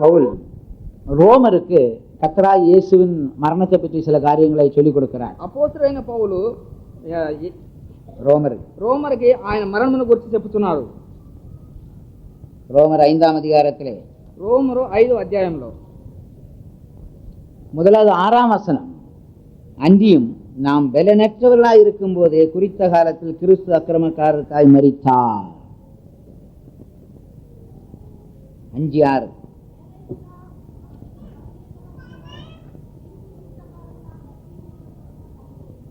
பவுல் ரோமருக்கு கர்த்தராகிய இயேசுவின் மரணத்தை பற்றி சில காரியங்களை சொல்லிக் கொடுக்கிறார். అపోస్తలుడైన పౌలు రోమருக்கு ఆయన మరణమును గురించి చెప్పుచున్నాడు. ரோமர் 5ஆம் அதிகாரத்திலே రోమరు 5వ అధ్యాయంలో முதலாவது 6ஆம் வசனம், அன்றியும் நாம் பலனற்றவர்களாய் இருக்கும் போதே குறித்த காலத்தில் கிறிஸ்து அக்கிரமக்காரருக்காய் மரித்தார். 5:6.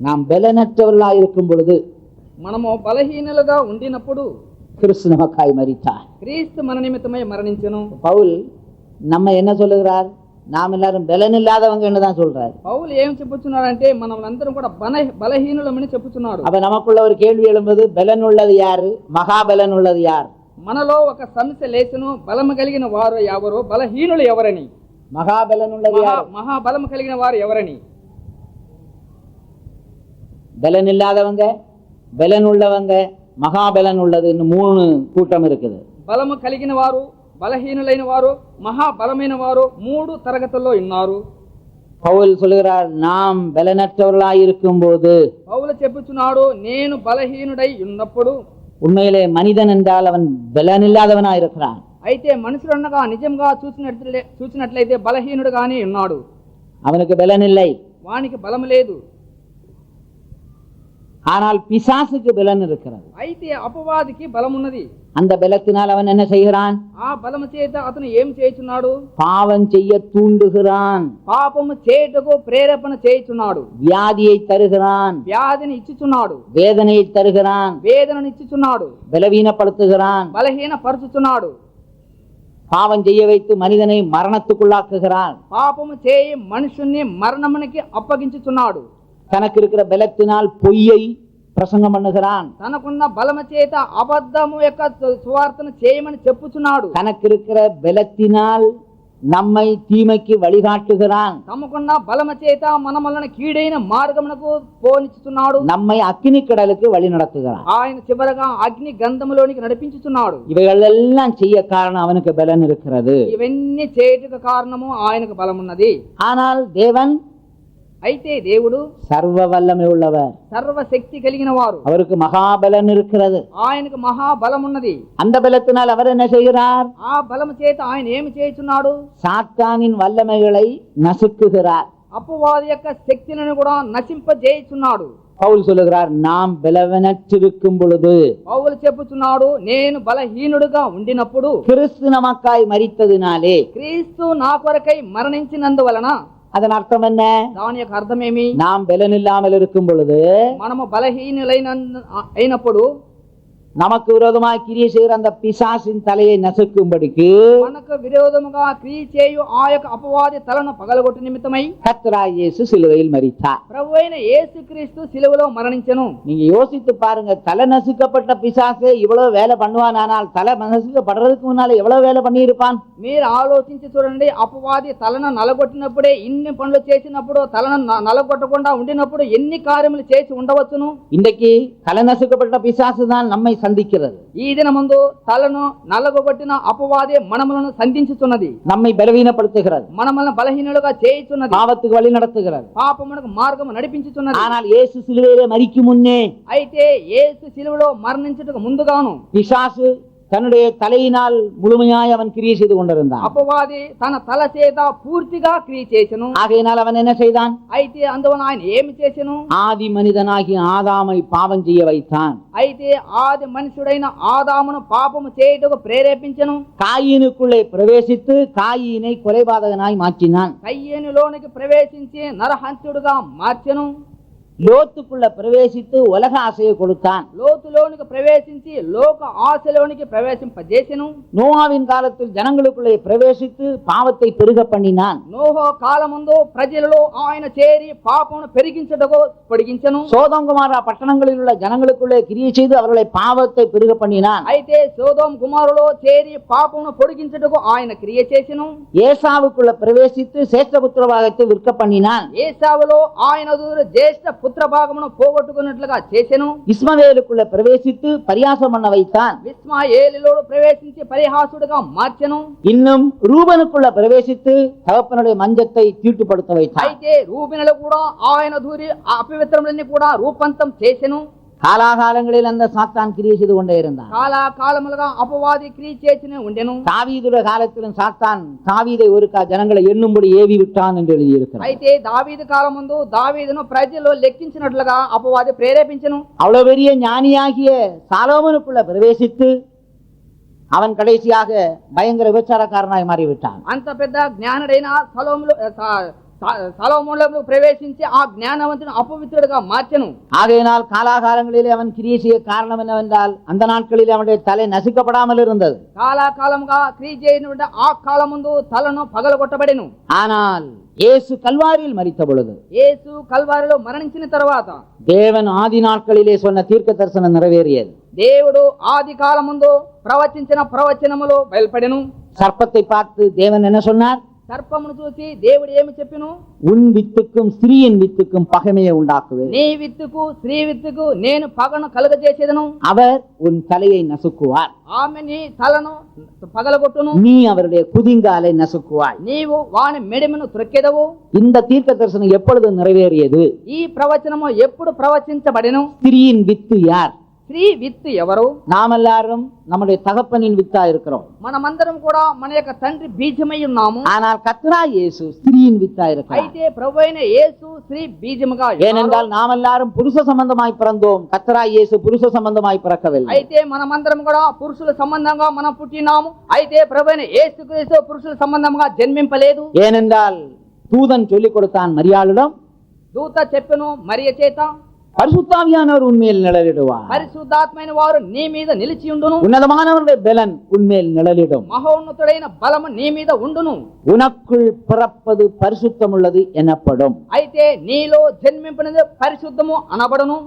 நாம் பலனற்றவர்களாய் இருக்கும் பொழுது, మనము బలహీనులుగా ఉండినప్పుడు கிறிஸ்து நமக்காய் மரித்தார். క్రీస్తు మన నిమిత్తమై మరణించెను. பவுல் நம்ம என்ன சொல்லுகிறார்? நாம் எல்லாரும் பலன் இல்லாதவங்க தான் சொல்றாரு. పౌలు ఏం చెప్పుచున్నాడంటే మనం అందరం కూడా బలహీనులమని చెప్పుచున్నాడు. அப்ப நமக்குள்ள ஒரு கேள்வி எழும்புது, பலன் உள்ளது யாரு, மகாபலன் உள்ளது யார்? మనలో ఒక సమస్య లేచును, బలము కలిగిన వారు ఎవరు, బలహీనులు ఎవరని. மகாபலன் உள்ளது யார்? మహాబలము కలిగిన వారు ఎవరని. பலன் இல்லாதவங்க, பலன் உள்ளவங்க, மகாபலன் உள்ளது, இன்னும் 3 கூட்டம் இருக்குது. బలము కలిగిన వారు, బలహీనులైన వారు, మహాబలమైన వారు 3 తరగతుల్లో ఉన్నారు. பவுல் சொல்லுகிறார், நாம் பலனற்றவர்களாய் இருக்கும் போது. పౌలు చెప్పుచున్నాడు, నేను బలహీనుడై ఉన్నప్పుడు. உண்மையிலே மனிதன் என்றால் அவன் பலன் இல்லாதவனா இருக்கிறான். అయితే మనుషుడు అనగా నిజంగా చూసినట్లయితే బలహీనుడుగానే ఉన్నాడు. அவனுக்கு பலன் இல்லை, వానికి బలము లేదు. ஆனால் பிசாசுக்கு பலன் இருக்கிறது. అయితే అపవాదికి బలమున్నది. அந்த பலத்தினால் அவன் என்ன செய்கிறான்? ఆ బలము చేత అతను ఏం చేయుచున్నాడు? பாவம் செய்ய தூண்டுகிறான், పాపము చేయుటకు ప్రేరేపణ చేయుచున్నాడు. வியாதியை தருகிறான், వ్యాధిని ఇచ్చుచున్నాడు. வேதனையை தருகிறான், వేదనను ఇచ్చుచున్నాడు. பலவீனப்படுத்துகிறான், బలహీన పరుచుచున్నాడు. பாவம் செய்ய வைத்து மனிதனை மரணத்துக்குள்ளாக்குகிறான். పాపము చేయి మనుషుణ్ణి మరణమునికి అప్పగించుచున్నాడు. தனக்கு இருக்கிற பலத்தினால் பொய்யை பிரசங்கம் பண்ணுகிறான், తనకున్న బలము చేత అబద్ధము యొక్క సువార్తను చేయమని చెప్పుచున్నాడు. தனக்கு இருக்கிற பலத்தினால் நம்மை தீமைக்கு வழிகாட்டுகிறான், తమకున్న బలము చేత మనమలను కీడైన మార్గమునకు పోనిచ్చుచున్నాడు. நம்மை అగ్ని கடலுக்கு வழி நடத்துகிறான். ఆయన చివరగా అగ్ని గంధములోనికి నడిపించుచున్నాడు. இவைகளெல்லாம் செய்ய காரணம் அவனுக்கு பலன் இருக்கிறது. ఇవన్నీ చేయుటకు కారణము ఆయనకు బలమున్నది. ஆனால் தேவன் అయితే దేవుడు சர்வ வல்லமை உள்ளவர், సర్వశక్తి కలిగిన వారు. அவருக்கு மகாபலன் இருக்கிறது. ఆయనకు మహాబలమున్నది. அந்த பலத்தினால் அவர் என்ன செய்கிறார்? ఆ బలము చేత ఆయన ఏమి చేయుచున్నాడు? சாத்தானின் வல்லமைகளை நசுக்குகிறார். అపవాది యొక్క శక్తులను కూడా నశింపజేయుచున్నాడు. பவுல் சொல்லுகிறார், நாம் பலவனற்றிருக்கும் பொழுது. పౌలు చెప్పుచున్నాడు, నేను బలహీనుడుగా ఉండినప్పుడు கிறிஸ்து நமக்காய் மரித்ததினாலே. క్రీస్తు నా కొరకై మరణించినందువలన. அதன் அர்த்தம் என்ன? దాని యొక్క అర్థమేమి? நாம் பலன் இல்லாமல் இருக்கும் பொழுது, మనము అయినప్పుడు நமக்கு விரோதமாக கிரியை செய்கிற அந்த பிசாசின் தலையை நசுக்கும்படிக்கு, మనకు విరోధముగా క్రియ చేయు ఆ యొక్క అపవాది తలను పగలగొట్టు నిమిత్తమై கர்த்தராகிய இயேசு சிலுவையில் மரித்தார். ప్రభువైన యేసుక్రీస్తు సిలువలో మరణించెను. நீங்க யோசித்து பாருங்க, தலை நசுக்கப்பட்ட பிசாசே இவ்வளவு வேலை பண்ணுவான், ஆனால் தலை நசுக்கப்படுறதுக்கு முன்னால எவ்வளவு வேலை பண்ணி இருப்பான்? మీరు ఆలోచించి చూడండి, అపవాది తలను నలగొట్టినప్పుడే ఇన్ని పనులు చేసినప్పుడు, తలను నలగొట్టకుండా ఉండినప్పుడు ఎన్ని కార్యములు చేసి ఉండవచ్చును. இன்றைக்கு தலை நசுக்கப்பட்ட பிசாசு தான் நம்மை சந்திக்கிறது. ఈ దినమందు తలను నలగొట్టిన అపవాది మనములను సంధించుచున్నది, நம்மை பலவீனப்படுத்துகிறது, మనములను బలహీనులుగా చేయుచున్నది, பாவத்துக்கு வழி நடத்துகிறது. పాపమునకు మార్గము నడిపించుచున్నది. ஆனால் இயேசு சிலுவையிலே மரிக்கும் முன்னே, అయితే యేసు సిలువలో మరణించుటకు ముందుగాను பிசாசு தன்னுடைய தலையினால் முழுமையாய் அவன் கிரியை செய்து கொண்டிருந்தான். అపవాది తన తల చేత పూర్తిగా క్రియ చేసెను. ஆகையினால் அவன் என்ன செய்தான்? అయితే అందువలన ఆయన ఏమి చేసెను? ஆதி மனிதனாகி ஆதாமை பாவம் செய்ய வைத்தான். అయితే ఆది మనుషుడైన ఆదామును పాపము చేయుటకు ప్రేరేపించెను. காயினுக்குள்ளே பிரவேசித்து காயினை கொலைபாதகனாய் மாற்றினான். కయ్యేనులోనికి ప్రవేశించి నరహంతుడుగా మార్చెను. லோத்துக்குள்ள பிரவேசித்து உலக ஆசையை கொடுத்தான். లోతులోనికి ప్రవేశించి లోక ఆశలోనికి ప్రవేశింపజేసెను. நோவாவின் காலத்தில் ஜனங்களுக்குள்ளே பிரவேசித்து பாவத்தை பெருக பண்ணினான். నోహ కాలమందు ప్రజలలో ఆయన చేరి పాపమును పెరిగించుటకు పొడిగించెను. சோதோம் குமாரா பட்டணங்களில் உள்ள ஜனங்களுக்குள்ளே கிரியை செய்து அவர்களை பாவத்தை பெருக பண்ணினான். అయితే సోదోమ్ కుమారులో చేరి పాపమును పొడిగించుటకు ఆయన క్రియ చేసెను. ஏசாவுக்குள்ள பிரவேசித்து சேஷ்டபுத்திர பாகத்தை விற்க பண்ணினான். ఏసావులో ఆయన జ్యేష్ఠ పుత్ర భాగమును పోగొట్టుకున్నట్లుగా చేసెను. இஸ்மவேலுக்குள்ள பிரவேசித்து பரியாசம் பண்ண வைத்தான். ఇస్మాయేలులో ప్రవేశించి పరిహాసుడుగా మార్చెను. இன்னும் ரூபனுக்குள்ள பிரவேசித்து தகப்பனுடைய மஞ்சத்தை தீட்டுப்படுத்த வைத்தான். అయితే రూబెనులో కూడా ఆయన దూరి అపవిత్రములన్నీ కూడా రూపంతం చేసెను. காலாகாலங்களில் அந்த சாத்தான் கிரியை செய்து கொண்டே இருந்தான். కాలకాలములుగా అపవాది క్రియ చేసినే ఉండెను. தாவீதுடைய காலத்திலும் சாத்தான் தாவீதை ஒருக்கா ஜனங்களை எண்ணும்படி ஏவி விட்டான் என்று எழுதியிருக்கிறார். అయితే దావీదు కాలం ముందు దావీదును ప్రజలు లెక్కించినట్లుగా అపవాది ప్రేరేపించెను. அவ்வளவு பெரிய ஞானியாகிய சாலோமனுக்குள்ள பிரவேசித்து அவன் கடைசியாக பயங்கர விபச்சாரக்காரனாய் மாறிவிட்டான். అంత పెద్ద జ్ఞానుడైన సొలొమోనులో ప్రవేశించి ఆ జ్ఞానవంతుని అపవిత్రుడిగా మార్చెను. ஆகையினால் காலாகாலங்களிலே அவன் கிரியை செய்ய காரணம் என்னவென்றால் அந்த நாட்களிலே அவனுடைய தலை நசுக்கப்படாமல் இருந்தது. కాలకాలముగా క్రియ చేయనుండ ఆ కాలం ముందు తలను పగలగొట్టబడెను. ஆனால் இயேசு கல்வாரியில் மரித்த பொழுது, యేసు కల్వారిలో మరణించిన తర్వాత தேவன் ஆதி நாட்களிலே சொன்ன தீர்க்க தரிசனம் நிறைவேறியது. దేవుడు ఆది కాలం ముందు ప్రవచించిన ప్రవచనములో బయలుపడెను. சர்ப்பத்தை பார்த்து தேவன் என்ன சொன்னார்? సర్పమును చూసి దేవుడు ఏమి చెప్పెను? உன் வித்துக்கும் ஸ்திரீயின் வித்துக்கும் பகைமையை உண்டாக்குவேன். నీ విత్తుకు స్త్రీ విత్తుకు నేను పగను కలుగజేసేదను. அவர் உன் தலையை நசுக்குவார். ఆమె నీ తలను పగలగొట్టును. நீ அவருடைய குதிங்காலை நசுக்குவாய். నీవు వాని మెడమును త్రొక్కెదవు. இந்த தீர்க்க தரிசனம் எப்பொழுது நிறைவேறியது? ఈ ప్రవచనము ఎప్పుడు ప్రవచించబడెను? ஸ்திரீயின் வித்து யார்? స్త్రీ విత్తు ఎవరు? நாம் எல்லாரும் நம்முடைய தகப்பனின் வித்தா இருக்கிறோம். మనమందరం కూడా మన యొక్క తండ్రి బీజమై ఉన్నాము. ஆனால் கர்த்தராகிய இயேசு ஸ்திரீயின் வித்தா இருக்கிறார். అయితే ప్రభువైన యేసు స్త్రీ బీజముగా ఉన్నారు. ஏனென்றால் நாம் எல்லாரும் புருஷ சம்பந்தமாய் பிறந்தோம், கர்த்தராகிய இயேசு புருஷ சம்பந்தமாய் பிறக்கவில்லை. అయితే మనమందరం కూడా పురుషుల సంబంధంగా మనం పుట్టినాము. అయితే ప్రభువైన యేసుక్రీస్తు పురుషుల సంబంధంగా జన్మింపలేదు. ஏனென்றால் தூதன் சொல்லிக் கொடுத்தான் மரியாளிடம், దూత చెప్పెను మరియ చేత, பரிசுத்தாவியானவர் உன்மேல் நிழலிடுவார். పరిశుద్ధాత్మైన వారు నీ మీద నిలిచి ఉండును. உன்னதமானவருடைய பலன் உன்மேல் நிழலிடும். మహోన్నతుడైన బలము నీ మీద ఉండును. உனக்குள் பிறப்பது பரிசுத்தமுள்ளது எனப்படும். అయితే నీలో జన్మింపనిది పరిశుద్ధము అనబడును.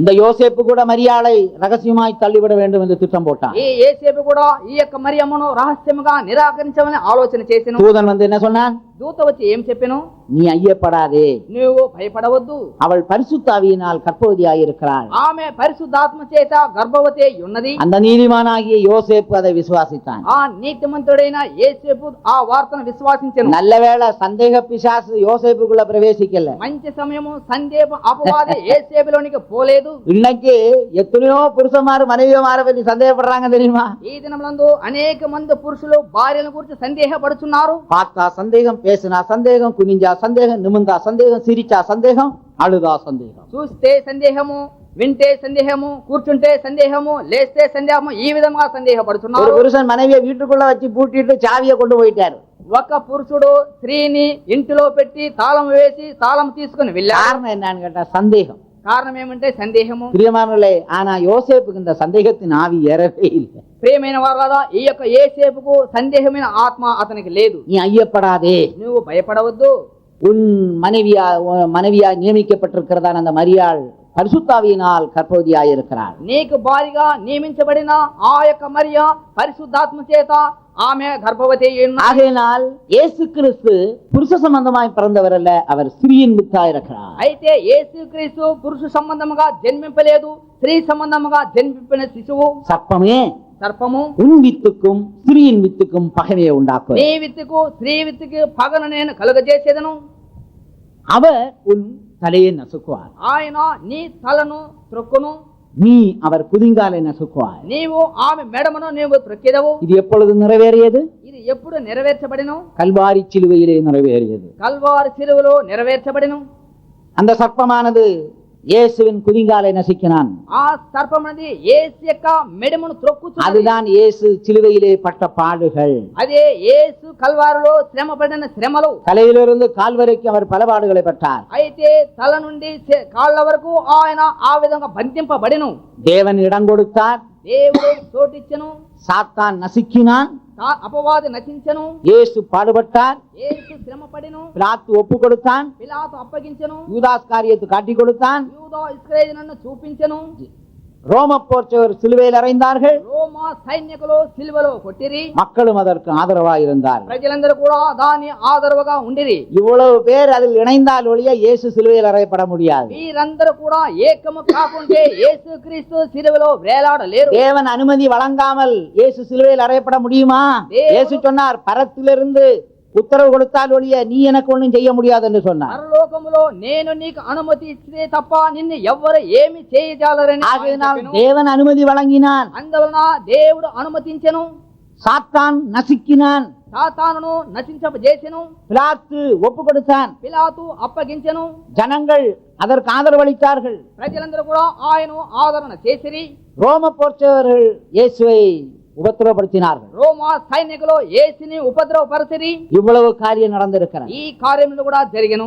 இந்த யோசேப்பு கூட மரியாளை ரகசியமாய் தள்ளிவிட வேண்டும் என்று திட்டம் போட்டான். ఈ యేసేపు కూడా ఈ యొక్క మరియమ్మను రహస్యముగా నిరాకరించమని ఆలోచన చేసెను. தூதன் வந்து என்ன சொன்னான்? దూత వచ్చి ఏం చెప్పెను? நீ ஐயப்படாதே, నువ్వు భయపడవద్దు. அவள் பரிசுத்தாவியினால் கர்ப்பவதியாயிருக்கிறாள். ఆమె పరిశుద్ధాత్మ చేత గర్భవతి ఉన్నది. அந்த நீதிமானாகிய யோசேப்பு அதை விசுவாசித்தான். ఆ నీతిమంతుడైన యేసేపు ఆ వార్తను విశ్వాసించెను. நல்ல வேளை சந்தேக பிசாசு யோசேப்புக்குள்ள பிரவேசிக்கல. మంచి సమయము సందేహ అపవాది యేసేపులోనికి పోలేదు. இன்னைக்கு எத்தனையோ புருஷமாரு மனைவியோ மாற பத்தி சந்தேகப்படுறாங்க தெரியுமா? ఈ దినములందు అనేక మంది పురుషులు భార్యల గురించి సందేహపడుచున్నారు. பார்த்தா சந்தேகம், பேசினா சந்தேகம், குனிஞ்சா சந்தேகம், நிமிந்தா சந்தேகம், சிரிச்சா சந்தேகம், அழுதா சந்தேகம். చూస్తే సందేహము, వింటే సందేహము, కూర్చుంటే సందేహము, లేస్తే సందేహము, ఈ విధంగా ஒரு సందేహపడుతున్నారు. புருஷன் மனைவியை வீட்டுக்குள்ள வச்சு பூட்டிட்டு சாவியை கொண்டு போயிட்டாரு. ఒక పురుషుడు స్త్రీని ఇంటిలో పెట్టి తాళం వేసి తాళం తీసుకుని వెళ్ళారు. காரணம் என்னன்னு கேட்டா சந்தேகம். కారణం ఏమంటే సందేహము. பிரியமானவர்களே, ஆனா யோசேப்புக்கு இந்த சந்தேகத்தின் ஆவி ஏறவே இல்லை. ప్రియమైన వారలారా, ఈ యొక్క యేసేపుకు సందేహమైన ఆత్మ అతనికి లేదు. நீ ஐயப்படாதே, నువ్వు భయపడవద్దు. உன் மனைவியா நியமிக்கப்பட்டிருக்கிறதான அந்த மரியாள் பரிசுத்தாவியினால் கர்ப்பவதியாயிருக்கிறாள். నీకు భారీగా నియమించబడిన ఆ యొక్క మరియ పరిశుద్ధాత్మ చేత ఆమె గర్భవతి అయ్యున్నది. ஆகையினால் இயேசு கிறிஸ்து புருஷ சம்பந்தமாய் பிறந்தவர் அல்ல, அவர் ஸ்திரீயின் வித்தாயிருக்கிறார். అయితే యేసుక్రీస్తు పురుష సంబంధముగా జన్మింపలేదు, స్త్రీ సంబంధముగా జన్మింపిన శిశువు. సర్పము உன் வித்துக்கும் ஸ்திரீயின் வித்துக்கும் பகைமையை உண்டாக்கும். నీ విత్తుకు స్త్రీ విత్తుకు పగను నేను కలుగజేసేదను. அவர் உன் தலையை நசுக்குவார். ఆయన నీ తలను త్రొక్కును. நீ அவர் குதிங்காலை நசுக்குவார். నీవు ఆమె మెడమును నీవు త్రొక్కెదవు. இது எப்பொழுது நிறைவேறியது? ఇది ఎప్పుడు నెరవేర్చబడిను? கல்வாரி சிலுவையிலே நிறைவேறியது. కల్వారి శిలువలో నెరవేర్చబడిను. அந்த சர்ப்பமானது இயேசுவின் குதிங்காலை நசுக்கினான். ఆ సర్పమనేది యేసు యొక్క మెడమును త్రొక్కుచున్నది. அதுதான் இயேசு சிலுவையிலே பட்ட பாடுகள். అదే యేసు కల్వారిలో శ్రమపడిన శ్రమలు. தலையிலிருந்து கால் வரைக்கும் அவர் பல பாடுகளை பட்டார். అయితే తల నుండి కాళ్ళ వరకు ఆయన ఆ విధంగా బంధింపబడిను. தேவன் இடம் கொடுத்தார், దేవుడు చోటిచ్చెను. சாத்தான் நசுக்கினான், అపవాది నశించెను. இயேசு பாடுபட்டார், యేసు శ్రమపడిను. பிலாத்து ஒப்பு கொடுத்தான், పిలాతు అప్పగించెను. யூதாஸ் காரியத்தை காட்டி கொடுத்தான். యూదా ఇస్కరియోతు చూపించెను. ரோம போர்ச்சவர் சிலுவையில் அறைந்தார்கள். రోమా సైనికులు సిలువలో కొట్టిరి. மக்களும் அதற்கு ஆதரவாக இருந்தார்கள். ప్రజలందరూ కూడా దాని ఆదరవుగా ఉండిరి. இவ்வளவு பேர் அதில் இணைந்தால் ஒழிய இயேசு சிலுவையில் அறையப்பட முடியாது. వీరందరూ కూడా ఏకము కాకుంటే యేసుక్రీస్తు సిలువలో వేలాడలేరు. தேவன் அனுமதி வழங்காமல் இயேசு சிலுவையில் அறையப்பட முடியுமா? இயேசு சொன்னார், பரத்திலிருந்து உத்தரவு கொடுத்தால் ஒழிய நீ எனக்கு ஒன்றும் செய்ய முடியாது என்று சொன்னார். పరలోకములో నేను నీకు అనుమతి ఇస్తే తప్ప నిన్ను ఎవ్వరు ఏమి చేయజాలరని. ஆகையினால் தேவன் அனுமதி வழங்கினான். అందువలన దేవుడు అనుమతించెను. சாத்தான் நசுக்கினான். సాతానును నశించజేసెను. பிலாத்து ஒப்பு கொடுத்தான். పిలాతు అప్పగించెను. ஜனங்கள் அதற்கு ஆதரவளித்தார்கள். ప్రజలందరూ కూడా ఆయనను ఆదరణ చేసిరి. ரோம போர்ச்சவர்கள் இயேசுவை உபத்திரவப்படுத்தினார்கள். రోమా సైనికులు యేసుని ఉపద్రవపరచిరి. இவ்வளவு காரியம் நடந்திருக்கிறது. ఈ కార్యములు కూడా జరిగెను.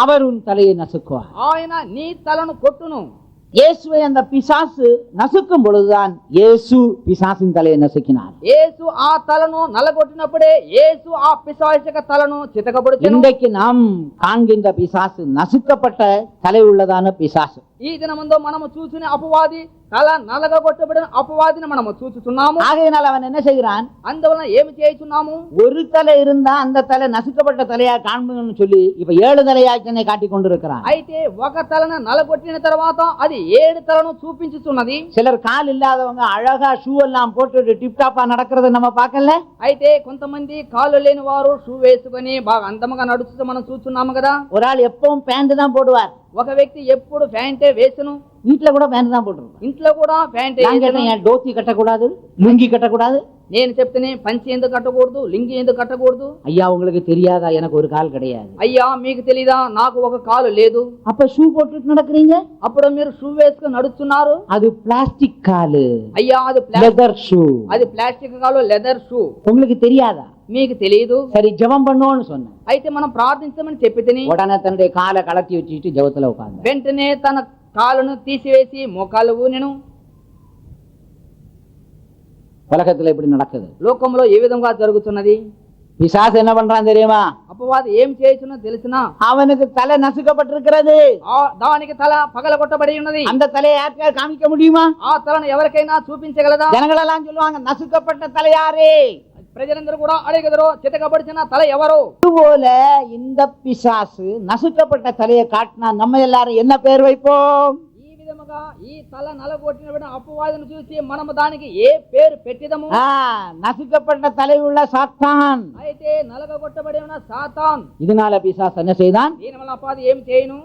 அவர் உன் தலையை நசுக்குவார். ఆయన నీ తలను కొట్టును. இயேசுவை அந்த பிசாசு நசுக்கும் பொழுதுதான் இயேசு பிசாசின் தலையை நசுக்கினார். యేసు ఆ తలను నలగొట్టినప్పుడే యేసు ఆ పిశాచిక తలను చితకబడుచెను. இன்றைக்கு நாம் காண்கின்ற பிசாசு நசுக்கப்பட்ட தலை உள்ளதான பிசாசு. ఈ దినమందు మనము చూసిన అపవాది తల నలగొట్టబడిన అపవాదిని మనము చూస్తున్నాము. ஆகையினால் அவன் என்ன செய்கிறான்? అందువలన ఏమి చేయుచున్నాము? ஒரு தலை இருந்தா அந்த தலை நசுக்கப்பட்ட தலையா காண்புன்னு சொல்லி இப்ப 7 தலையாச்சனை காட்டி கொண்டிருக்கிறான். అయితే ఒక తలను నలగొట్టిన తర్వాత అది 7 తలను చూపించుతున్నది. சிலர் கால் இல்லாதவங்க அழகா ஷூ எல்லாம் போட்டு டிப் டாப்பா நடக்கிறத நம்ம பார்க்கல. అయితే కొంతమంది కాళ్ళు లేని వారు షూ వేసుకొని బాగా అందముగా నడుస్తూ మనం చూస్తున్నాము కదా. ஒரு ஆள் எப்பவும் பேண்ட் தான் போடுவார். ఒక వ్యక్తి ఎప్పుడు ప్యాంటే వేసును. வீட்டுல கூட பேண்ட் தான் போட்டுருவார். ఇంట్లో కూడా ప్యాంటే. ஏன் டோத்தி கட்டக்கூடாது, லுங்கி கட்டக்கூடாது? నేను చెప్తేనే పంచి ఎందుకు కట్టకూడదు, లింగి ఎందుకు కట్టకూడదు? ஐயா உங்களுக்கு தெரியாதா, எனக்கு ஒரு கால் கிடையாது. అయ్యా మీకు తెలీదా, నాకు ఒక కాలు లేదు. அப்ப ஷூ போட்டுட்டு நடக்கிறீங்க. అప్పుడు మీరు షూ వేసుకుని నడుస్తున్నారు. அது பிளாஸ்டிக் காலு. అయ్యా అది லெதர் ஷூ. అది ప్లాస్టిక్ కాలు, లెదర్ షూ. உங்களுக்கு தெரியாதா? మీకు తెలియదు. சரி ஜெபம் பண்ணுவோம்னு சொன்னேன். అయితే మనం ప్రార్థించమని చెప్పితిని. உடனே தன்னுடைய காலை கலட்டி வச்சுட்டு ஜெபத்துல உட்கார்ந்து వెంటనే తన కాలును తీసివేసి మోకాలు ఊనెను. உலகத்துல இப்படி நடக்குது. లోకంలో ఏ విధంగా జరుగుతున్నది? பிசாசு என்ன பண்றான் தெரியுமா? అపవాది ఏం చేయుచున్నో తెలుసునా? அவனுக்கு தலை நசுக்கப்பட்டிருக்கிறது. దానికి తల పగలగొట్టబడి ఉన్నది. அந்த தலையை யாருக்காவது காமிக்க முடியுமா? ఆ తలను ఎవరికైనా చూపించగలదా? ஜனங்களெல்லாம் சொல்லுவாங்க, நசுக்கப்பட்ட தலை யாரு? ప్రజలందరూ కూడా అడిగెదరు, చితకబడిచిన తల ఎవరు? அதுபோல இந்த பிசாசு நசுக்கப்பட்ட தலையை காட்டினா நம்ம எல்லாரும் என்ன பேர் வைப்போம்? ఈ విధముగా ఈ తల నలగొట్టిన అపవాదిని చూసి మనము దానికి ఏ పేరు పెట్టిదము? நசுக்கப்பட்ட தலை உள்ள சாத்தான். అయితే నలగొట్టబడి ఉన్న సాతాన్. இதனால பிசாசு என்ன செய்தான்? దీని వల్ల అపవాది ఏం చేయను?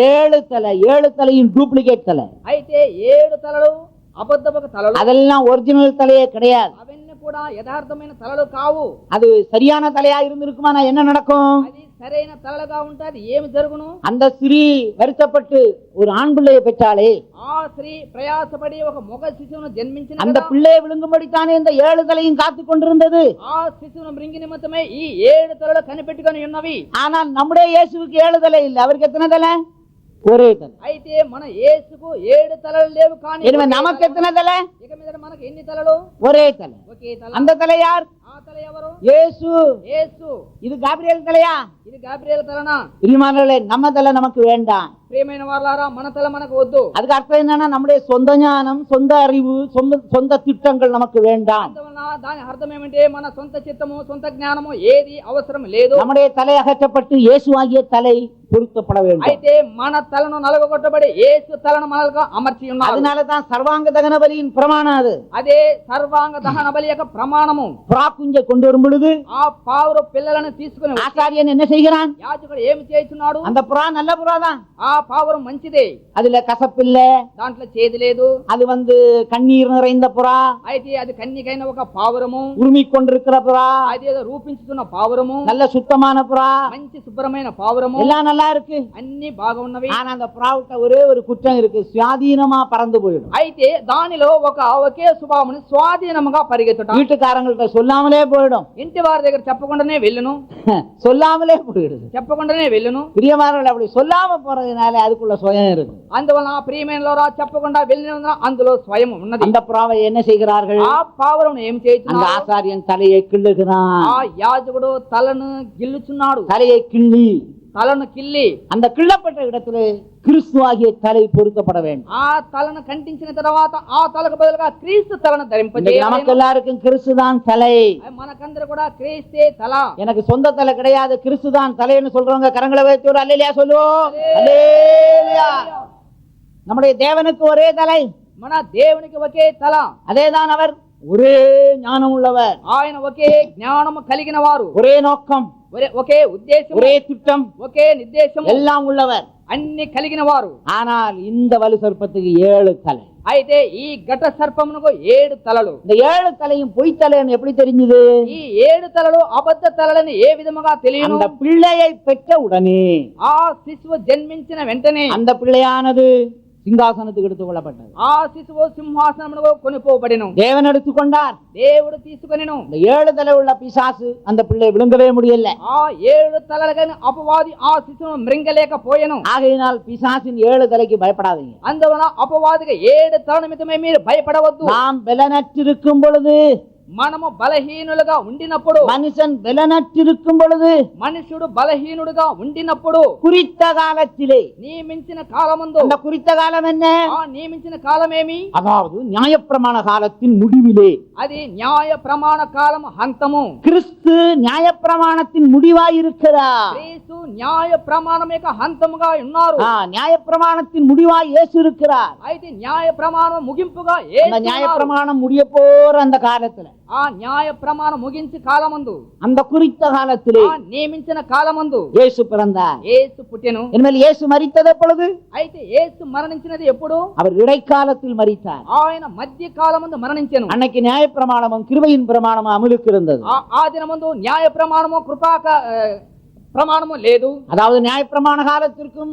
7 தலையும் டூப்ளிகேட் தலை. అయితే 7 తలలు అబద్ధపు తలలు. அதெல்லாம் ஒரிஜினல் தலையே கிடையாது. అవన్నీ కూడా యథార్థమైన తలలు కావు. அது சரியான தலையா இருந்திருக்குமா, என்ன நடக்கும்? అది సరైన తలలుగా ఉంటది, ఏమి జరుగును? அந்த ஸ்திரீ வருத்தப்பட்டு ஒரு ஆண் பிள்ளையை பெற்றாளே, ఆ స్త్రీ ప్రయాసపడి ఒక మగ శిశువును జన్మించిన அந்த பிள்ளையை விழுங்கும்படித்தானே இந்த 7 தலையும் காத்து கொண்டிருந்தது. ఆ శిశువును మృంగి నిమిత్తమే ఈ 7 తలలు కనిపెట్టుకొని ఉన్నవి. ஆனால் நம்முடைய இயேசுவுக்கு 7 தலை இல்லை. அவருக்கு எத்தனை தலை? ஒரே தலை. అయితే మన యేసుకు 7 తలలు లేవు. కానీ எனவே நமக்கு எத்தனை தலை? ఇక మీద మనకు ఎన్ని తలలు? ஒரே தலை. ఒకే తల. அந்த தலை யார்? ఆ తల ఎవరు? இயேசு. యేసు. இது గాబ్రియேல் தலையா? ఇది గాబ్రియேల్ తలనా? பிரியமானவர்களே, நம்ம தலை நமக்கு வேண்டாம். ప్రియమైన వారలారా, మన తల మనకు వద్దు. அதுக்கு அர்த்தம் என்னன்னா, நம்முடைய சொந்த ஞானம், சொந்த அறிவு, சொந்த திட்டங்கள் நமக்கு வேண்டாம். అందువలన దాని అర్థం ఏమంటే మన సొంత చిత్తము, సొంత జ్ఞానము ఏది అవసరం లేదు. நம்முடைய தலை అగற்றப்பட்டு இயேசுவாகிய தலை பொருத்தப்பட வேண்டும். అయితే మన తలను నలగొట్టబడి యేసు తలను మనల్గా అమర్చి ఉన్నారు. அதனால தான் சர்வாங்க தகன பலியின் பிரமாணம் அது. అదే సర్వాంగ దహన బలి యొక్క ప్రమాణము. புறா குஞ்சை கொண்டு வரும் பொழுது ఆ పావురు పిల్లలను తీసుకుని ஆசாரியன் என்ன செய்கிறான்? యాజకుడు ఏమి చేస్తున్నాడు? அந்த புறா நல்ல புறா தான். ఆ పావురం మంచిదే, அதுல கசப்பில்ல, దాంట్లో చేదు లేదు. அது கண்ணீர் நிறைந்த புறா, అయితే అది కన్నికైన ఒక పావురము, உரிமை கொண்டிருக்கிற புறா, అదేదో రూపించుతున్న పావురము, நல்ல சுத்தமான புறா, మంచి శుభ్రమైన పావురము, எல்லாம் நல்லா இருக்கு. అన్ని బాగా ఉన్నవి. ஆனா அந்த புறாவுட்ட ஒரே ஒரு குற்றம் இருக்கு, சுயாதீனமா பறந்து போயிடும். అయితే దానిలో ఒకే స్వభావముని స్వాధీనముగా పరిగెత్తుట. வீட்டுக்காரங்கள்ட்ட சொல்லாமலே போயிடும். ఇంటి వారి దగ్గర చెప్పకుండానే వెళ్ళును, சொல்லாமலே போயிடுது. చెప్పకుండానే వెళ్ళును. பிரியமானவர்கள், அப்படி சொல்லாம போறதுனால அதுக்குள்ள சுயம் இருக்கு. అందువలన ప్రియమైన చెప్పకుండా వెళ్ళిన అందులో స్వయం ఉన్నది. அந்த புறாவை என்ன செய்கிறார்கள்? ఆ పావురమును ఏం அந்த చేస్తున్నారు? ஆசாரியன் தலையை கிள்ளுகிறான். ఆ యాజకుడు తలను గిల్లుచున్నాడు. தலையை கிள்ளி తలను కిల్లి அந்த கிள்ளப்பட்ட இடத்திலே கிறிஸ்துவாகிய தலை பொருத்தப்பட வேண்டும். ఆ తలను ఖండించిన తర్వాత ఆ తలకు బదులుగా క్రీస్తు తలను இன்னைக்கு ధరింపజేయాలి. நமக்கு எல்லாருக்கும் கிறிஸ்துதான் தலை. మనకందరూ కూడా క్రీస్తే తల. எனக்கு சொந்த தலை கிடையாது, கிறிஸ்துதான் தலைன்னு சொல்றவங்க கரங்களை வைத்து ஒரு அல்லேலூயா சொல்லுவோம். அல்லேலூயா. நம்முடைய தேவனுக்கு ஒரே தலை, మన దేవునికి ఒకే తల. அதேதான் அவர். ஒரே ஞானம் உள்ளவர், ఆయన ఒకే జ్ఞానము కలిగిన వారు, ஒரே நோக்கம், ఒకే ఉద్దేశం, ஒரே திட்டம், ఒకే నిర్దేశం, எல்லாம் உள்ளவர். అన్ని కలిగిన వారు. ஆனால் இந்த வலு சர்ப்பத்துக்கு 7 தலை. అయితే ఈ ఘట సర్పమునకు 7 తలలు. இந்த 7 தலையும் பொய் தலைன்னு எப்படி தெரிஞ்சது? ఈ 7 తలలు అబద్ధ తలలని ఏ విధముగా తెలియను? அந்த பிள்ளையை பெற்ற உடனே, ఆ శిశువు జన్మించిన వెంటనే அந்த பிள்ளையானது சிங்காசனத்துக்கு எடுத்துக் கொள்ளப்பட்டது. ఆ శిశువు సింహాసనమునకు కొనిపోబడెను. தேவன் எடுத்துக்கொண்டார். దేవుడు తీసుకొనెను. இந்த 7 தலை உள்ள பிசாசு அந்த பிள்ளையை விழுங்கவே முடியல. ఆ 7 తలలగైన అపవాది ఆ శిశువును మృంగలేకపోయెను. ஆகையினால் பிசாசின் 7 தலைக்கு பயப்படாதீங்க. అందువలన అపవాదికి 7 తల నిమిత్తమే మీరు భయపడవద్దు. நாம் பலனற்றிருக்கும் பொழுது, మనము బలహీనులుగా ఉండినప్పుడు, மனுஷன் பலனற்றிருக்கும் பொழுது, మనుషుడు బలహీనుడుగా ఉండినప్పుడు, குறித்த காலத்திலே, నియమించిన కాలమందు, அந்த குறித்த காலம் என்ன? ఆ నియమించిన కాలమేమి? அதாவது நியாயப்பிரமாண காலத்தின் முடிவிலே. అది న్యాయ ప్రమాణ కాలం హంతము. கிறிஸ்து நியாயப்பிரமாணத்தின் முடிவாயிருக்கிறார். క్రీస్తు న్యాయ ప్రమాణం యొక్క హంతముగా ఉన్నారు. நியாயப்பிரமாணத்தின் முடிவாய் இயேசு இருக்கிறார். అయితే న్యాయ ప్రమాణం ముగింపుగా அந்த యేసు ఉన్నారు. நியாயப்பிரமாணம் முடிய போற அந்த காலத்துல, ఆ న్యాయ ప్రమాణం ముగించి కాలమందు, அந்த குறித்த காலத்திலே ఆ నియమించిన కాలమందు இயேசு பிறந்தார். యేసు పుట్టెను. இனிமேல் இயேசு மரித்தது எப்பொழுது? అయితే యేసు మరణించినది ఎప్పుడు? அவர் இடைக்காலத்தில் மரித்தார். ఆయన మధ్య కాలమందు మరణించెను. அன்னைக்கு நியாயப்பிரமாணமும் கிருபையின் பிரமாணமும் அமலுக்கு இருந்தது. ఆ దినమందు న్యాయ ప్రమాణము కృపా ప్రమాణము లేదు. அதாவது நியாயப்பிரமாண காலத்திற்கும்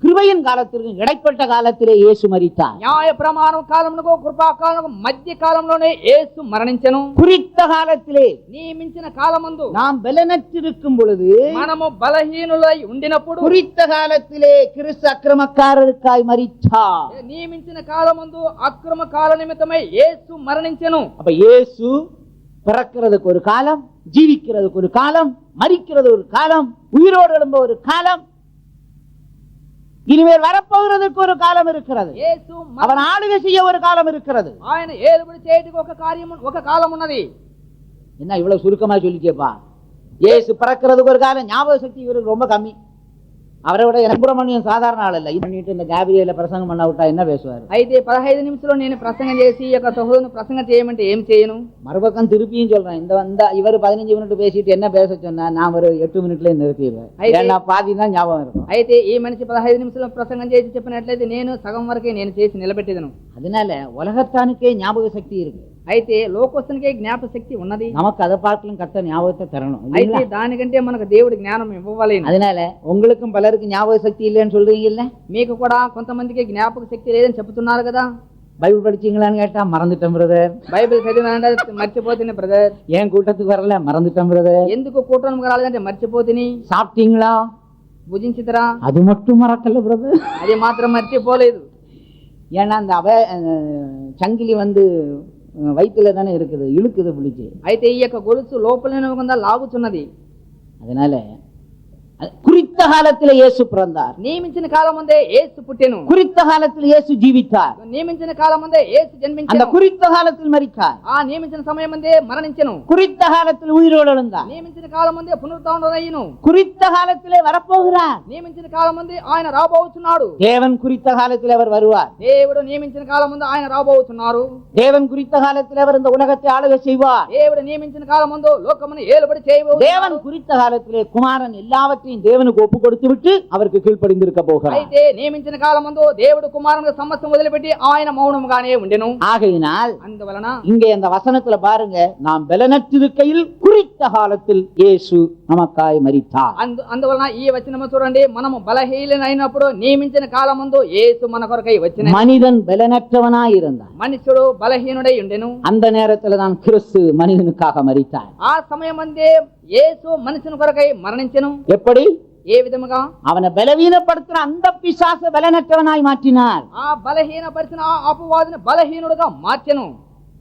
கிருபையின் காலத்திற்கும் இடைப்பட்ட காலத்திலே இயேசு மரித்தார். న్యాయ ప్రమాణం కాలమునకు కృపా కాలమునకు మధ్య కాలంలోనే యేసు మరణించెను. குறித்த காலத்திலே, నియమించిన కాలమందు நாம் பலனற்றிருக்கும் பொழுது, మనము బలహీనులై ఉండినప్పుడు, குறித்த காலத்திலே கிறிஸ்து அக்கிரமக்காரருக்காய் மரித்தார். నియమించిన కాలమందు అక్రమ కాల నిమిత్తమై యేసు మరణించెను. அப்ப இயேசு பிறக்கிறதுக்கு ஒரு காலம், ஜீவிக்கிறதுக்கு ஒரு காலம், மரிக்கிறது ஒரு காலம், உயிரோடு எழும்ப ஒரு காலம், இனிமேல் வரப்போகிறதுக்கு ஒரு காலம் இருக்கிறது. యేసు அவன் ஆளுகை செய்ய ஒரு காலம் இருக்கிறது. ఆయన ఏలుబడి చేయటికి ఒక కాలం ఉన్నది. என்ன இவ்வளவு சுருக்கமா சொல்லிச்சேப்பா? இயேசு பிறக்கிறதுக்கு ஒரு காலம். ஞாபக சக்தி இவருக்கு ரொம்ப கம்மி. அவரை விட சுப்பிரமணியன் சாதாரண ஆள் இல்ல. பண்ணிட்டு இந்த கேபிரியல பிரசங்கம் பண்ண விட்டா என்ன பேசுவாரு? అయితే 15 నిమిషాల్లో నేను ప్రసంగం చేసి ఈ యొక్క సహోదరుని ప్రసంగం చేయమంటే ఏం చేయను? மறுபக்கம் திருப்பியும் சொல்றேன். இந்த இவர் 15 மினிட் பேசிட்டு என்ன பேச சொன்னா நான் ஒரு 8 மினிட்ல நிறுத்திடுவேன். ஏன்னா பாதி தான் ஞாபகம் இருக்கும். అయితే ఈ మనిషి 15 నిమిషాల్లో ప్రసంగం చేసి చెప్పినట్లయితే నేను సగం వరకే నేను చేసి నిలబెట్టేదను. அதனால உலகத்தானுக்கே ஞாபக சக்தி இருக்கு. అయితే లోకస్తునికే జ్ఞాపక శక్తి ఉన్నది. நமக்கு அதை பார்க்கலாம் கத்த ஞாபகத்தை தரணும். అయితే దానికంటే మనకు దేవుడి జ్ఞానం ఇవ్వాలి. அதனால உங்களுக்கும் பலருக்கு ஞாபக சக்தி இல்லைன்னு சொல்றீங்கல்ல? మీకు కూడా కొంతమందికి జ్ఞాపక శక్తి లేదని చెప్తున్నారు కదా. பைபிள் படிச்சீங்களான்னு கேட்டா மறந்துட்டேன் பிரதர். బైబిల్ చదివినా మర్చిపోతుంది బ్రదర్. ஏன் கூட்டத்துக்கு வரல? மறந்துட்டேன் பிரதர். ఎందుకు కూటమికి రాలేదంటే మర్చిపోతిని. சாப்பிட்டீங்களா? భుజించితరా? அது மட்டும் மறக்கல பிரதர். అది మాత్రం మర్చిపోలేదు. ஏன்னா அந்த சங்கிலி வந்து வயிற்றுல தானே இருக்குது, இழுக்குது பிடிச்சு. అయితే ఈ యొక్క గొలుసు లోపలనే ఉందా, లాగుతున్నది. அதனால குறித்த காலத்தில் இயேசு பிறந்தார். నియమించిన కాలం ముందే యేసు పుట్టెను. குறித்த காலத்தில் இயேசு ஜீவித்தார். నియమించిన కాలం ముందే యేసు జన్మించెను. அந்த குறித்த காலத்தில் மரித்தார். ఆ నియమించిన సమయం ముందే మరణించెను. குறித்த காலத்தில் உயிரோடு எழுந்தார். నియమించిన కాలం ముందే పునరుత్థానుడయ్యును. குறித்த காலத்திலே வரப்போகிறார். నియమించిన కాలం ముందే ఆయన రాబోతున్నాడు. தேவன் குறித்த காலத்தில் அவர் வருவார். దేవుడు నియమించిన కాలం ముందు ఆయన రాబోతున్నారు. தேவன் குறித்த காலத்தில் அவர் இந்த உலகத்தை ஆளுகை செய்வார். దేవుడు నియమించిన కాలం ముందు లోకమును ఏలుబడి చేయబోతున్నాడు. தேவன் குறித்த காலத்திலே குமாரன் எல்லாவற்றையும் தேவனுக்கு ஒப்பு கொடுத்து விட்டு அவருக்கு கீழ்ப்படிந்திருக்க போகிறார். అయితే నియమించిన కాలం ముందు దేవుడు కుమారునికి సమస్తం వదిలిపెట్టి ఆయన మౌనముగానే ఉండెను. ஆகையினால் అందువలన இங்கே அந்த வசனத்துல பாருங்க, நாம் பலனற்றிருக்கையில் குறித்த காலத்தில் இயேசு நமக்காய் மரித்தார். అందువలన ఈ వచనము చూడండి, మనము బలహీనైనప్పుడు నియమించిన కాలం ముందు యేసు మన కొరకై వచ్చిన. மனிதன் பலனற்றவனாய் இருந்தான். మనుషుడు బలహీనుడై ఉండెను. அந்த நேரத்துல தான் கிறிஸ்து மனிதனுக்காக மரித்தார். ఆ సమయమందే యేసు మనుషుని కొరకై మరణించెను. எப்படி? ఏ విధముగా? அவனை பலவீனப்படுத்துற அந்த பிசாச பலனற்றவனாய் மாற்றினார். ఆ బలహీనపరిచిన ఆ అపవాదిని బలహీనుడుగా మార్చెను.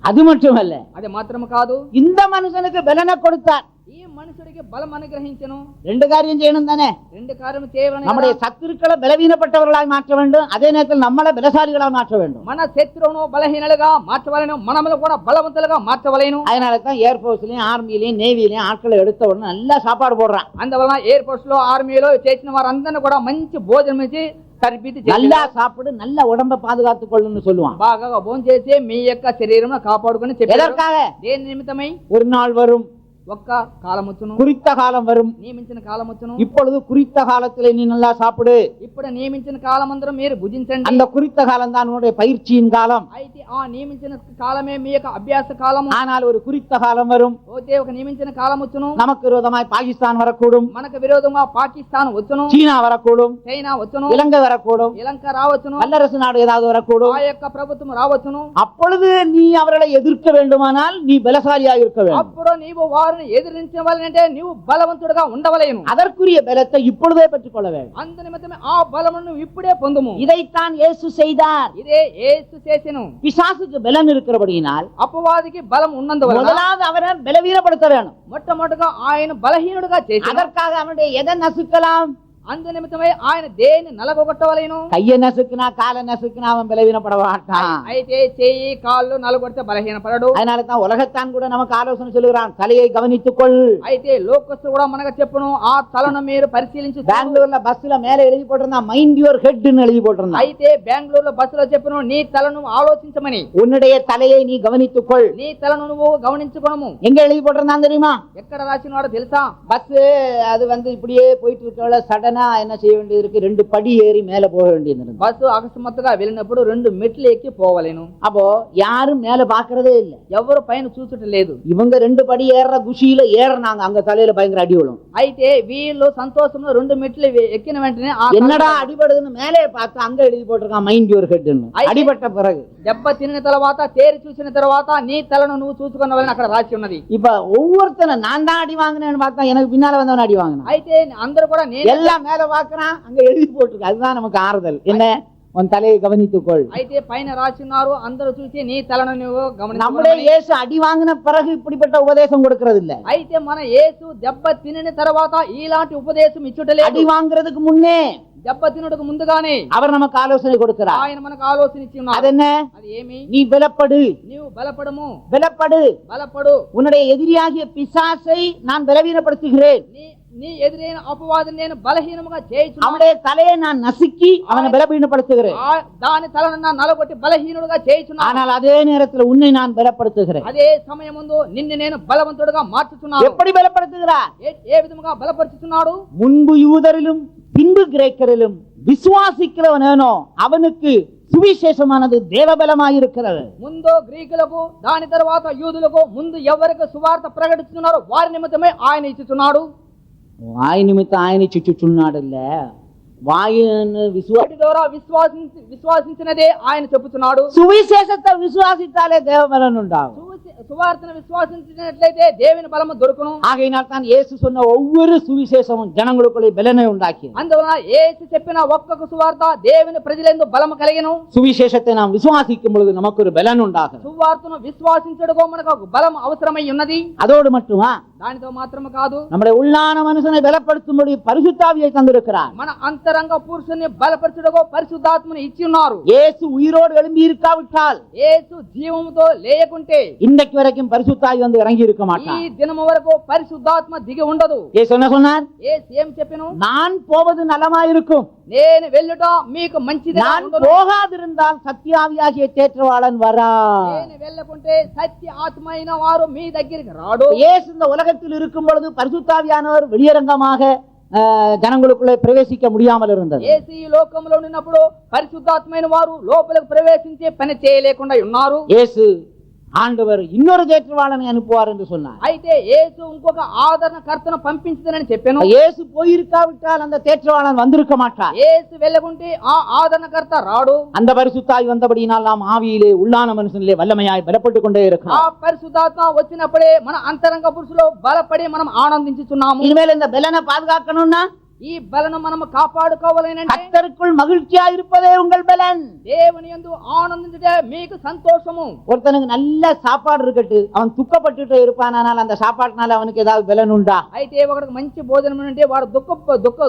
அது மட்டுமல்ல, అది మాత్రము కాదు, இந்த மனுஷனுக்கு பலனை கொடுத்தார். ఈ మనుషుడికి బలం అనుగ్రహించెను. ரெண்டு காரியம் செய்யணும் தானே. రెండు కార్యము చేయవలెను. நம்முடைய சத்துருக்களை பலவீனப்பட்டவர்களாய் மாற்ற வேண்டும், அதே நேரத்தில் நம்மளை பலசாலிகளாக மாற்ற வேண்டும். మన శత్రువును బలహీనులుగా మార్చవలెను, మనమును కూడా బలవంతులుగా మార్చవలెను. அதனால தான் ஏர்போர்ஸ்லயும் ஆர்மிலையும் நேவிலையும் ஆட்களை எடுத்த உடனே நல்லா சாப்பாடு போடுறான். అందువలన ఎయిర్ ఫోర్స్ లో ఆర్మీలో చేసిన వారందరినీ కూడా మంచి భోజనం ఇచ్చి తరిపితి நல்லா சாப்பிடு, நல்ல உடம்ப பாதுகாத்துக் கொள்ளுன்னு சொல்லுவான். బాగా భోజనం చేసి మీ యొక్క శరీరమును కాపాడుకొని చెప్పారు. எதற்காக? దేని నిమిత్తమై? ஒரு நாள் வரும், ఒక్క కాలం వచ్చును, குறித்த காலம் வரும். నియమించిన కాలం వచ్చును. இப்பொழுது குறித்த காலத்திலே நீ நல்லா சாப்பிடு. ఇప్పుడు నియమించిన కాలం అందరూ మీరు భుజించండి. அந்த குறித்த காலம் தான் உன்னுடைய பயிற்சியின் காலம். అయితే ఆ నియమించిన కాలమే మీ యొక్క అభ్యాస కాలము. ஆனால் ஒரு குறித்த காலம் வரும், పోతే ఒక నియమించిన కాలం వచ్చును. நமக்கு விரோதமாய் பாகிஸ்தான் வரக்கூடும், మనకు విరోధంగా పాకిస్తాన్ వచ్చును, சீனா வரக்கூடும், చైనా వచ్చును, இலங்கை வரக்கூடும், శ్రీలంక రావచ్చును, வல்லரசு நாடு ஏதாவது வரக்கூடும். ఆ యొక్క ప్రభుత్వం రావచ్చును. அப்பொழுது நீ அவர்களை எதிர்க்க வேண்டுமானால் நீ பலசாலியாக இருக்க வேண்டும். అప్పుడు నీవు వారిని ఎదిరించవలనంటే నీవు బలవంతుడుగా ఉండవలేను. அதற்குரிய பலத்தை இப்பொழுதே பெற்றுக் கொள்ள வேண்டும். అందు నిమిత్తమే ఆ బలమును ఇప్పుడే పొందుము. இதைத்தான் இயேசு செய்தார். ఇదే యేసు చేసెను. பிசாசுக்கு பலன் இருக்கிறபடியினால் అపవాదికి బలం ఉన్నందువలన முதலாவது அவரை பலவீனப்படுத்த வேணும். మొట్టమొదటిగా ఆయన బలహీనుడుగా చేసి அதற்காக அவனுடைய எதை நசுக்கலாம்? అందు నిమిత్తమై ఆయన దేన్ని నలగొట్టవలేను. கையை நசுக்குனா காலை நசுக்குனா அவன் பலவீனப்பட மாட்டான். అయితే చెయ్యి కాళ్ళు నలగొడితే బలహీనపడడు. அதனால தான் உலகத்தான் கூட நமக்கு ஆலோசனை சொல்லுகிறான், தலையை கவனித்துக்கொள். అయితే లోకస్తు కూడా మనకు చెప్పును, ఆ తలను మీరు పరిశీలించి. பெங்களூர்ல பஸ்ல மேல எழுதி போட்டிருந்தான் மைண்ட் யுவர் ஹெட்னு எழுதி போட்டிருந்தான். అయితే బెంగళూరులో బస్సులో చెప్పును, నీ తలను ఆలోచించమని. உன்னுடைய தலையை நீ கவனித்துக்கொள். నీ తలను నువ్వు గమనించుకోను. எங்க எழுதி போட்டிருந்தான் தெரியுமா? ఎక్కడ రాసినవాడో తెలుసా? பஸ் அது இப்படியே போயிட்டு இருக்கல, சடனா என்ன செய்ய வேண்டியது இருக்கு, 2 படி ஏறி மேல போக வேண்டியது. బస్సు అకస్మాత్తుగా వెళ్ళినప్పుడు 2 మెట్లు ఎక్కి పోవలేను. அப்போ யாரும் மேல பாக்குறதே இல்ல, ఎవరు పైన చూసుట లేదు. இவங்க 2 படி ஏற குஷியில ஏறினாங்க, அங்க தலையில பயங்கர அடி விழும். అయితే వీళ్ళు సంతోషంలో 2 మెట్లు ఎక్కిన వెంటనే என்னடா அடிபடுதுன்னு மேலே பார்த்தா அங்க எழுதி போட்டிருக்கான் மைண்ட் யுவர் హెడ్னு. అడిపట్ట பிறகு దెబ్బ తిన్న తర్వాత తేరి చూసిన తర్వాత నీ తలను నువ్వు చూసుకున్నవని అక్కడ రాసి ఉన్నది. இப்ப ஒவ்வொருத்தனை நான் தான் அடி வாங்கினேன்னு பார்த்தா எனக்கு பின்னால வந்தவன் அடி வாங்கினான். అయితే అందరూ కూడా నేను எல்லாம் மேல பாக்குறான், அங்க எழுதி போட்டிருக்கு. அதுதான் நமக்கு ஆறுதல். என்ன? உன் தலையை கவனித்துக்கொள். అయితే పైన రాసినారు, అందరూ చూసి నీ తలను నువ్వు గమనించు. நம்முடைய இயேசு அடி வாங்கின பிறகு இப்படிப்பட்ட உபதேசம் கொடுக்கிறது இல்ல. అయితే మన యేసు దెబ్బ తినిన తర్వాత ఇలాంటి ఉపదేశం ఇచ్చుటలేదు. அடி வாங்குறதுக்கு முன்னே, దెబ్బ తినుటకు ముందుగానే அவர் நமக்கு ஆலோசனை கொடுக்கிறார். ఆయన మనకు ఆలోచన ఇచ్చి ఉన్నారు. அது என்ன? అది ఏమి? நீ பலப்படு, నీవు బలపడము, பலப்படு. బలపడు. உன்னுடைய எதிரியாகிய பிசாசை நான் பலவீனப்படுத்துகிறேன். నీ ఎదురైన అపవాదిని నేను బలహీనముగా చేయుచున్నాను. அவனுடைய தலையை நான் நசுக்கி அவனை பலவீனப்படுத்துகிறேன். దాని తలను నా నలగొట్టి బలహీనుడుగా చేయుచున్నాను. ஆனால் அதே நேரத்தில் உன்னை நான் பலப்படுத்துகிறேன். అదే సమయమందు నిన్ను నేను బలవంతుడుగా మార్చుచున్నాను. எப்படி பலப்படுத்துகிறார்? ఏ విధముగా బలపరుచుచున్నాడు? முன்பு யூதரிலும் பின்பு கிரேக்கரிலும் விசுவாசிக்கிறவனேனோ அவனுக்கு సువిశేషమానది దేవబలమాயிருக்கிறது. ముందు గ్రీకులకు, దాని తర్వాత యూదులకు, ముందు ఎవరికి సువార్త ప్రకటిస్తున్నారో వారి నిమిత్తమే ఆయన ఇచ్చుచున్నాడు. వాయి నిమిత్తం ఆయన ఇచ్చుచున్నాడుల్ల, వాయిని ద్వారా విశ్వాసించినదే ఆయన చెప్పుచున్నాడు. సువిశేషத்தை విశ్వాసిத்தாலே தேவபலன் உண்டாகும். సువార్తను విశ్వాసించినట్లయితే దేవుని బలము దొరుకును. ஆகையினால் தான் இயேசு சொன்ன ஒவ்வொரு சுவிசேஷமும் ஜனங்களுக்குள்ளே பலனை உண்டாக்கி. అందువలన యేసు చెప్పిన ఒక్కొక్క సువార్త దేవుని ప్రజలందు బలము కలిగెను. சுவிசேஷத்தை நாம் விசுவாசிக்கும் பொழுது நமக்கு ஒரு பலன் உண்டாகும். సువార్తను విశ్వాసించడకో మనకు ఒక బలం అవసరమై ఉన్నది. அதோடு மட்டுமா, దానితో మాత్రమే కాదు, நம்முடைய உள்ளான மனுஷனை பலப்படுத்தும்படி பரிசுத்தாவியை தந்திருக்கிறார். మన అంతరంగ పురుషుని బలపరచుటకో పరిశుద్ధాత్మని ఇచ్చి ఉన్నారు. இயேசு உயிரோடு எழும்பி இருக்காவிட்டால், యేసు జీవముతో లేకుంటే இன்றைக்கு வரைக்கும் பரிசுத்தாவி வந்து இறங்கி இருக்க ఈ மாட்டார். దినము వరకు పరిశుద్ధాత్మ దిగి ఉండదు. இயேசு என்ன சொன்னார்? యేసు ఏం చెప్పెను? நான் போவது நலமாயிருக்கும், నేను వెళ్ళుట మీకు మంచిది. நான் போகாதிருந்தால் சத்தியாவியாகிய தேற்றவாளன் வரா. నేను వెళ్ళకుంటే సత్య ఆత్మ అయిన వారు మీ దగ్గరికి రాడు. இயேசு இந்த உலகத்தில் இருக்கும் பொழுது பரிசுத்தாவியானவர் வெளியரங்கமாக ஜனங்களுக்குள்ளே பிரவேசிக்க முடியாமல் இருந்தது. యేసు ఈ లోకంలో ఉన్నప్పుడు పరిశుద్ధాత్మైన వారు లోపలికి ప్రవేశించే పని చేయలేకుండా ఉన్నారు. இயேசு ஆண்டவர் இன்னொரு தேற்றவாளனை அனுப்புவார் என்று சொன்னார். అయితే యేసు ఇంకొక ఆదరణకర్తను పంపించదని చెప్పాను. இயேசு போயிருக்காவிட்டால் அந்த தேற்றவாளன் வந்திருக்க மாட்டார். యేసు వెళ్ళకుంటే ఆ ఆదరణకర్త రాడు. அந்த பரிசுத்தாவி வந்தபடியினால் நாம் ஆவியிலே உள்ளான மனுஷனிலே வல்லமையாய் பலப்பட்டு கொண்டே ఆ இருக்கிறோம். పరిశుద్ధాత్మ వచ్చినప్పుడే మన అంతరంగ పురుషులో బలపడి మనం ఆనందించుచున్నాము. இனிமேல் இந்த பலனை பாதுகாக்கணும்னா ఈ బలను మనం కాపాడుకోవాలనంటే கர்த்தருக்குள் மகிழ்ச்சியா இருப்பதே உங்கள் பலன். దేవుని యందు ఆనందించుటే మీకు సంతోషము. ஒருத்தனுக்கு நல்ல சாப்பாடு இருக்கட்டு, அவன் துக்கப்பட்டுட்டே இருப்பானால் அந்த சாப்பாட்டுனால அவனுக்கு ஏதாவது பலன் உண்டா? అయితే ఒకడికి మంచి భోజనం ఉంటే వాడు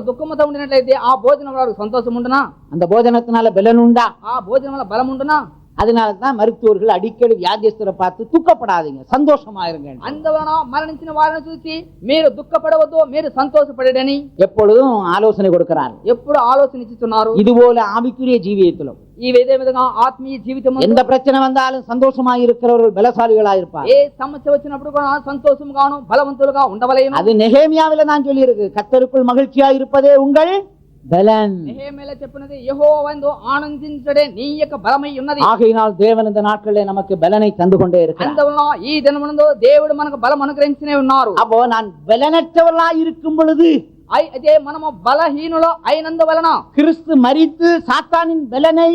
దుఃఖముతో ఉండినట్లయితే ఆ భోజనం వాడికి సంతోషం ఉండునా? அந்த போஜனத்தினால பலன் உண்டா? ఆ భోజనం వల్ల బలం ఉండునా? அதனாலதான் மருத்துவர்கள் அடிக்கடி வியாதியஸ்தரை பார்த்து துக்கப்படாதீங்க, சந்தோஷமா இருங்க. అందువలన మరణించిన వారిని చూసి మీరు దుఃఖపడవద్దు, మీరు సంతోషపడని எப்பொழுதும் ஆலோசனை கொடுக்கிறார். ఎప్పుడు ఆలోచన ఇస్తున్నారు. இதுபோல ஆவிக்குரிய ஜீவியத்திலும் ఈ విధే విధంగా ఆత్మీయ జీవితం எந்த பிரச்சனை வந்தாலும் சந்தோஷமா இருக்கிறவர்கள் பலசாலிகளா இருப்பார். ఏ సమస్య వచ్చినప్పుడు కూడా సంతోషంగాను బలవంతులుగా ఉండవలేను. அது நெகேமியாவில தான் சொல்லி இருக்கு, கர்த்தருக்குள் மகிழ்ச்சியா இருப்பதே உங்கள் பலன். நெகேமியால చెప్పినది యెహోవాయందు ఆనందించుడే నీ యొక్క బలమై ఉన్నది. ஆகையினால் தேவன் இந்த நாட்களிலே நமக்கு பலனை தந்து கொண்டே இருக்கிறார். అందువలన ఈ దినమునందు దేవుడు మనకు బలం అనుగ్రహించనే ఉన్నారు. அப்போ நான் பலனற்றவர்களா இருக்கும் பொழுது అయితే మనము బలహీనులు అయినందువలన கிறிஸ்து மரித்து சாத்தானின் பலனை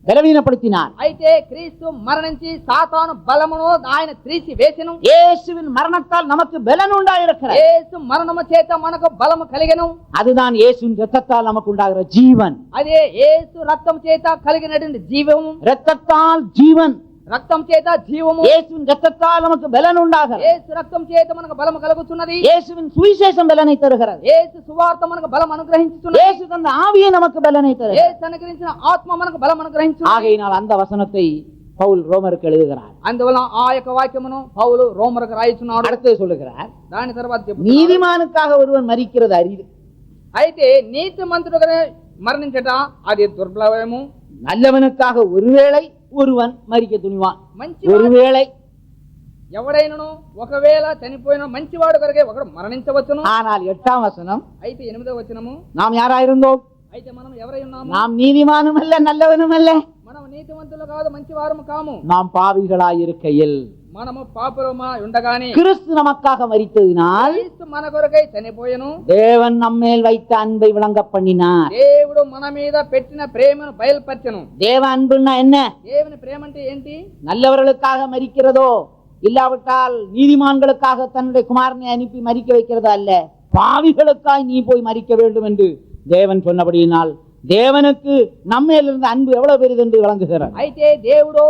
பலவீனப்படுத்தினார். అయితే క్రీస్తు మరణించి సాతాను బలమును ఆయన త్రీసి వేసెను. இயேசுவின் மரணத்தால் நமக்கு பலன் உண்டாயிருக்கிறது. యేసు మరణము చేత మనకు బలము కలిగెను. அதுதான் இயேசுவின் இரத்தத்தால் நமக்கு உண்டாகிற ஜீவன். అదే యేసు రక్తం చేత కలిగినటువంటి జీవము. இரத்தத்தால் ஜீவன், రక్తం చేత జీవము. இயேசுவின் இரத்தத்தால் நமக்கு பலன் உண்டாகிறது. యేసు రక్తం చేత మనకు బలము కలుగుతున్నది. இயேசுவின் சுவிசேஷம் பலனை தருகிறது. యేసు సువార్త మనకు బలం అనుగ్రహించుతున్నది. இயேசு தந்த ஆவியை நமக்கு பலனை தருகிறது. యేసు అనుగ్రహించిన ఆత్మ మనకు బలం అనుగ్రహించుతున్నది. ஆகையினால் அந்த வசனத்தை பவுல் ரோமருக்கு எழுதுகிறார். అందువలన ఆ యొక్క వాక్యమును పౌలు రోమరుకు రాయిచున్నాడు. அடுத்து சொல்லுகிறார், దాని తర్వాత చెప్తున్నాడు, நீதிமானுக்காக ஒருவன் மரிக்கிறது அரிது, అయితే నీతిమంతుడుగా మరణించట అది దుర్లభము. நல்லவனுக்காக ஒருவேளை ஒருவன் மரிக்க துணிவான். మంచి ஒருவேளை ఎవడైనను ఒకవేళ చనిపోయిన మంచివాడు కొరకే ఒకడు మరణించవచ్చును. ஆனால் 8ஆம் வசனம், అయితే 8వ వచనము, நாம் யாராயிருந்தோம்? అయితే మనం ఎవరై ఉన్నాము? நாம் நீதிமானும் அல்ல நல்லவனும் அல்ல, మనం నీతిమంతులు కాదు, మంచివారము కాము. நாம் பாவிகளாயிருக்கையில் మనము పాపులమా ఉండగానే கிறிஸ்து நமக்காக மரித்ததினால் క్రీస్తు మన కొరకై చనిపోయెను. தேவன் நம்மேல் வைத்த அன்பை விளங்க பண்ணினார். దేవుడు మన మీద పెట్టిన ప్రేమను బయలుపరచెను. தேவ அன்புன்னா என்ன? దేవుని ప్రేమ అంటే ఏంటి? நல்லவர்களுக்காக மரிக்கிறதோ, இல்லாவிட்டால் நீதிமான்களுக்காக தன்னுடைய குமாரனை அனுப்பி மரிக்க வைக்கிறதோ அல்ல, பாவிகளுக்காய் நீ போய் மரிக்க வேண்டும் என்று தேவன் சொன்னபடியினால் தேவனுக்கு நம்மேல் இருந்த அன்பு எவ்வளவு பெரிது என்று விளங்குகிறார். అయితే దేవుడు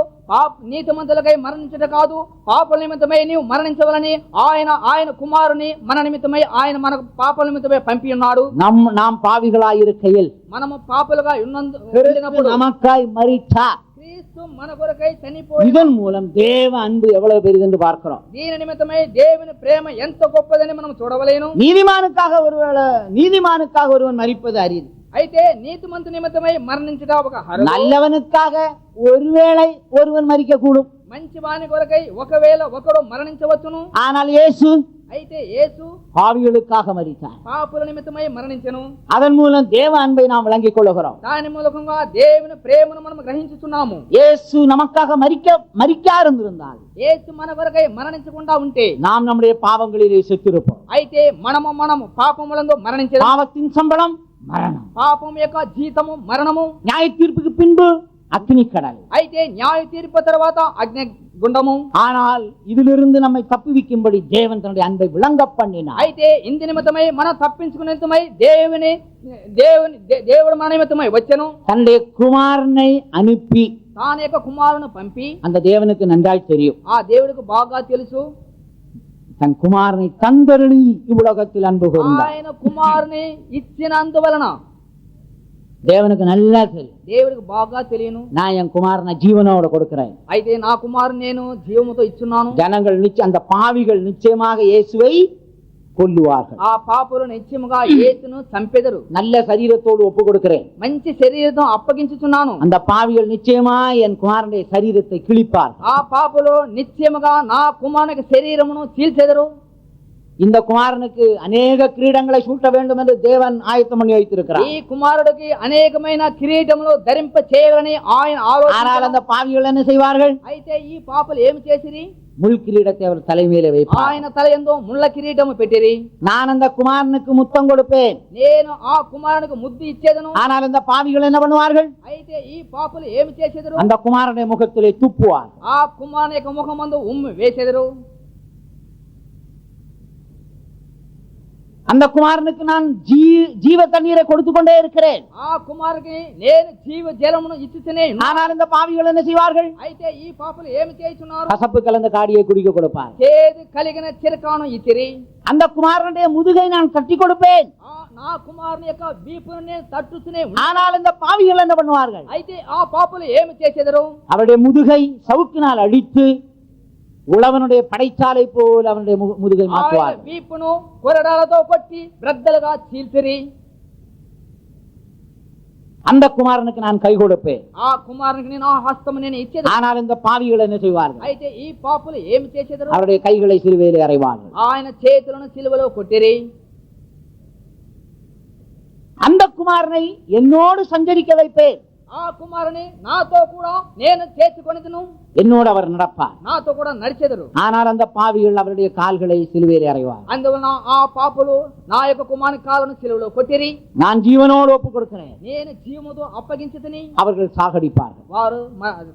నీతిమంతులకై మరణించట కాదు, పాపల నిమిత్తమై నీవు మరణించవలని ఆయన కుమారుని మన నిమిత్తమై ఆయన మనకు పాపల నిమిత్తమై పంపి ఉన్నాడు. நாம் பாவிகளாயிருக்கையில் మనము పాపులుగా ఉన్నప్పుడు நமக்காய் மரித்தார். క్రీస్తు మన కొరకై చనిపోయి, இதன் மூலம் தேவ அன்பு எவ்வளவு பெரிது என்று பார்க்கிறோம். దీని నిమిత్తమై దేవుని ప్రేమ ఎంత గొప్పదని మనం చూడవలేను. நீதிமானுக்காக ஒருவன் மரிப்பது அரிது, అయితే నీతిమంతు నిమిత్తమై మరణించట ఒక హరం. நல்லவனுக்காக ஒருவேளை ஒருவன் மரிக்க கூடும், మంచి వాని కొరకై ఒకవేళ ఒకడు మరణించవచ్చును. ஆனால் இயேசு అయితే యేసు பாவிகளுக்காக மரித்தார். పాపుల నిమిత్తమై మరణించెను. அதன் மூலம் தேவ அன்பை நாம் விளங்கிக் கொள்கிறோம். దాని మూలకంగా దేవుని ప్రేమను మనం గ్రహించుతున్నాము. இயேசு நமக்காக மரிக்கா இருந்திருந்தால், యేసు మన కొరకై మరణించకుండా ఉంటే நாம் நம்முடைய பாவங்களிலே செத்திருப்போம். అయితే మనము పాపములందు మరణించేది. பாவத்தின் சம்பளம் மரணம், పాపం యొక్క జీతము మరణము. நியாய தீர்ப்புக்கு பின்பு அக்னி கடல். అయితే న్యాయ తీర్పు తర్వాత అగ్ని గుండము. ஆனால் இதிலிருந்து நம்மை தப்புவிக்கும்படி தேவன் தன்னுடைய அன்பை விளங்க பண்ணினார். అయితే ఇంది నిమిత్తమై మనం తప్పించుకునే నిమిత్తమై దేవుడు మన నిమిత్తమై వచ్చెను. தன்னுடைய குமாரனை அனுப்பி, తాన యొక్క కుమారుని పంపి, அந்த தேவனுக்கு நன்றாய் தெரியும், ఆ దేవుడికి బాగా తెలుసు, தன் குமாரனை தந்தருளி இவ்வுலகத்தில் அன்பு கூர்ந்தார். ఆయన కుమారుని ఇచ్చినందువలన தேவனுக்கு நல்லா தெரியும், దేవుడికి బాగా తెలియను, நான் என் குமாரனை ஜீவனோட கொடுக்கிறேன். అయితే నా కుమారుని నేను జీవముతో ఇచ్చున్నాను. ஜனங்கள் அந்த பாவிகள் நிச்சயமாக இயேசுவை கொல்லுவார்கள். ఆ పాపులు నిత్యముగా యేసును చంపెదరు. நல்ல சரீரத்தோடு ஒப்பு கொடுக்கிறேன், మంచి శరీరంతో అప్పగించుచున్నాను. அந்த பாவிகள் நிச்சயமா என் குமாரனுடைய சரீரத்தை கிழிப்பார். ఆ పాపులు నిత్యముగా నా కుమారునికి శరీరమును చీల్చెదరు. இந்த குமாரனுக்கு அநேக கிரீடங்களை சூட்ட வேண்டும் என்று தேவன் ஆயத்தம் பண்ணி வைத்திருக்கிறார். ఈ కుమారుడికి అనేకమైన కిరీటములు ధరింప చేయాలని ఆయన ஆனால் ఆలోచన. அந்த பாவிகள் என்ன செய்வார்கள்? అయితే ఈ పాపులు ఏమి చేసిరి? முள் கிரீடத்தை அவர் தலைமையிலே வைப்பார். ఆయన తల యందు ముళ్ళ కిరీటము పెట్టిరి. நான் அந்த குமாரனுக்கு முத்தம் கொடுப்பேன், నేను ఆ కుమారునికి ముద్దు ఇచ్చేదను. ஆனால் அந்த பாவிகள் என்ன பண்ணுவார்கள்? అయితే ఈ పాపులు ఏమి చేసేదరు? அந்த குமாரனுடைய முகத்திலே துப்புவார். ఆ కుమారుని యొక్క ముఖమందు ఉమ్మి వేసేదరు. அந்த குமாரனுக்கு நான் ஜீவ தண்ணீரை கொடுத்து கொண்டே இருக்கிறேன். ఆ కుమారునికి నేను జీవ జలమును ఇచ్చుచునే ఉన్నాను. ஆனால் இந்த பாவிகள் என்ன செய்வார்கள்? అయితే ఈ పాపులు ఏమి చేయుచున్నారు? கசப்பு கலந்த காடியை குடிக்க கொடுப்பார். చేదు కలిగిన చిరకాను ఇచ్చిరి. அந்த குமாரனுடைய முதுகை நான் கட்டி கொடுப்பேன். నా కుమారుని యొక్క వీపును నేను తట్టుచునే ఉన్నాను. ஆனால் இந்த பாவிகள் என்ன பண்ணுவார்கள்? అయితే ఆ పాపులు ఏమి చేసేదరు? அவருடைய முதுகை சவுக்கினால் அடித்து உழவனுடைய படைச்சாலை போல் அவனுடைய முதுகை மாற்றுவார்கள். వీపును కొరడాలతో కొట్టి బ్రద్దలుగా చీల్చిరి. அந்த குமாரனுக்கு நான் கை கொடுப்பேன். ఆ కుమారునికి నేను ఆ హస్తము నేను ఇచ్చేది. ஆனால் இந்த பாவிகள் என்ன செய்வார்கள்? అయితే ఈ పాపులు ఏమి చేసేదరు? அவருடைய கைகளை சிலுவையிலே அறைவார்கள். ఆయన చేతులను సిలువలో కొట్టిరి. அந்த குமாரனை என்னோடு சஞ்சரிக்க வைப்பேன். ఆ కుమారుని నాతో కూడా నేను చేర్చుకొనిదును. என்னோடு அவர் நடப்பார். నాతో కూడా నడిచెదరు. ஆனால் அந்த பாவிகள் அவருடைய கால்களை சிலுவையிலே அறைவார். అందువలన ఆ పాపులు నా యొక్క కుమారుని కాళ్ళను సిలువలో కొట్టిరి. நான் ஜீவனோடு ஒப்புக் கொடுக்கிறேன். నేను జీవముతో అప్పగించుతని அவர்கள் சாகடிப்பார்கள். వారు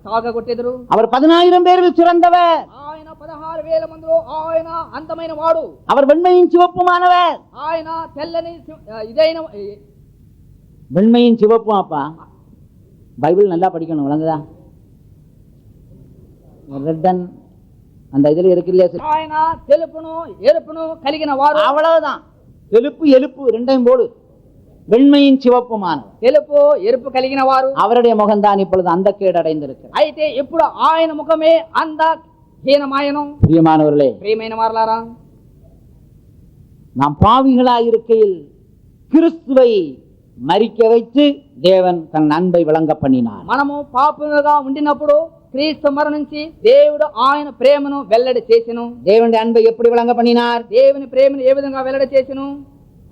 సాగగొట్టెదరు. அவர் 10,000 பேரில் சிறந்தவர். ఆయన 16,000 మందిలో ఆయన అందమైన వాడు. அவர் வெண்மையின் சிவப்புமானவர். ఆయన తెల్లని ఇదైన வெண்மையின் சிவப்பும். அப்பா பைபிள் நல்லா படிக்கணும், விளங்குதா? ரெட்டன் அந்த இதுல இருக்கு இல்லையா? ఆయన తెలుపును ఎరుపును కలిగిన వారు. அவ்வளவுதான். తెలుపు ఎలుపు ரெண்டையும் போடு. வெண்மையின் சிவப்புமானவர், తెలుపు ఎరుపు కలిగిన వారు. அவருடைய முகம்தான் இப்பொழுது அந்த கேடு அடைந்திருக்கிறது. అయితే ఇప్పుడు ఆయన ముఖమే అందహీనమాయను. பிரியமானவர்களே, ప్రియమైన వారలారా, நாம் பாவிகளாய் இருக்கையில் கிறிஸ்துவை மரிக்க வைத்து தேவன் தன் அன்பை விளங்க பண்ணினார். మనము పాపులుగా ఉండినప్పుడు క్రీస్తు మరణించి దేవుడు ఆయన ప్రేమను వెల్లడి చేసెను. தேவனுடைய அன்பை எப்படி விளங்க பண்ணினார்? దేవుని ప్రేమను ఏ విధంగా వెల్లడి చేసెను?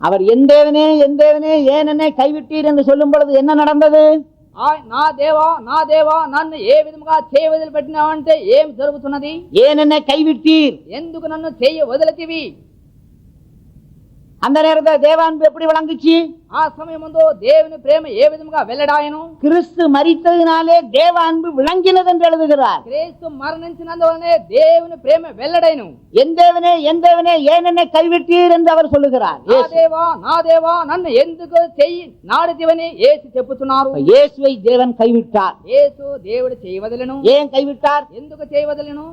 அவர் என் தேவனே ஏன் என்னை கைவிட்டீர் என்று சொல்லும் பொழுது என்ன நடந்தது? నా దేవా నన్ను ఏ విధంగా చేయ వదిలిపెట్టినావంటే ఏం జరుగుతున్నది? ஏன் என்னை கைவிட்டீர்? ఎందుకు నన్ను చేయ వదిలితివి? அந்த நேரத்தில் தேவ அன்பு எப்படி விளங்குச்சு? ఆ సమయముందు దేవుని ప్రేమ ఏ విధంగా వెల్లడాయను? கிறிஸ்து மரித்ததினாலே தேவ அன்பு விளங்கினது என்று எழுதுகிறார். క్రీస్తు మరణించినందువలనే దేవుని ప్రేమ వెల్లడైను. என் தேவனே ஏன் என்னை கைவிட்டீர் என்று அவர் சொல்லுகிறார். నా దేవా నన్ను ఎందుకు చెయ్యి నాడితివని యేసు చెప్పుచున్నారు. இயேசுவை தேவன் கைவிட்டார். యేసు దేవుడు చేయవదలను. ஏன் கைவிட்டார்? ఎందుకు చేయవదలను?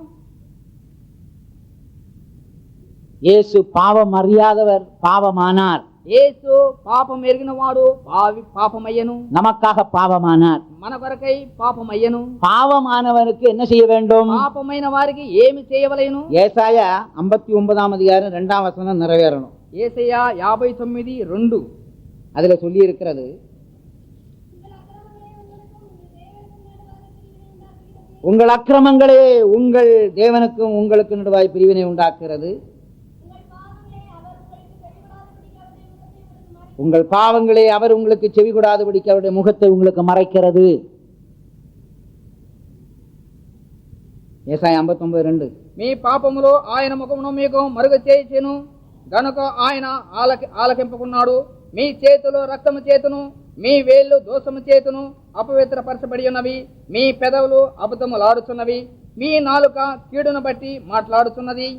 இயேசு பாவம் அறியாதவர், பாவமானார். యేసు పాపం ఎరిగిన వాడు పాపమయ్యను. நமக்காக பாவமானார். మన కొరకై పాపమయ్యను. பாவமானவனுக்கு என்ன செய்ய வேண்டும்? పాపమైన వారికి ఏమి చేయవలెను? ஏசாயா 59 அதிகாரம் 2ஆம் வசனம் நிறைவேறணும். యేసయ్యా 59:2 அதுல சொல்லி இருக்கிறது, உங்கள் அக்கிரமங்களே உங்கள் தேவனுக்கும் உங்களுக்கு நடுவாய் பிரிவினை உண்டாக்குகிறது, உங்கள் பாவங்களே அவர் உங்களுக்கு செவி கொடாதபடிக்கு அவருடைய முகத்தை உங்களுக்கு மறைக்கிறது. ஏசாயா 59:2. మీ పాపములో ఆయన ముఖమును మీకు మరుగు చేయుచెను గనుక ఆయన ఆలకింపకున్నాడు. మీ చేతులు రక్తము చేతును, మీ వేళ్ళు దోషము చేతును అపవిత్రపరచబడి ఉన్నవి. మీ పెదవులు అబద్ధములాడుచున్నవి. మీ నాలుక కీడును బట్టి మాట్లాడుచున్నది.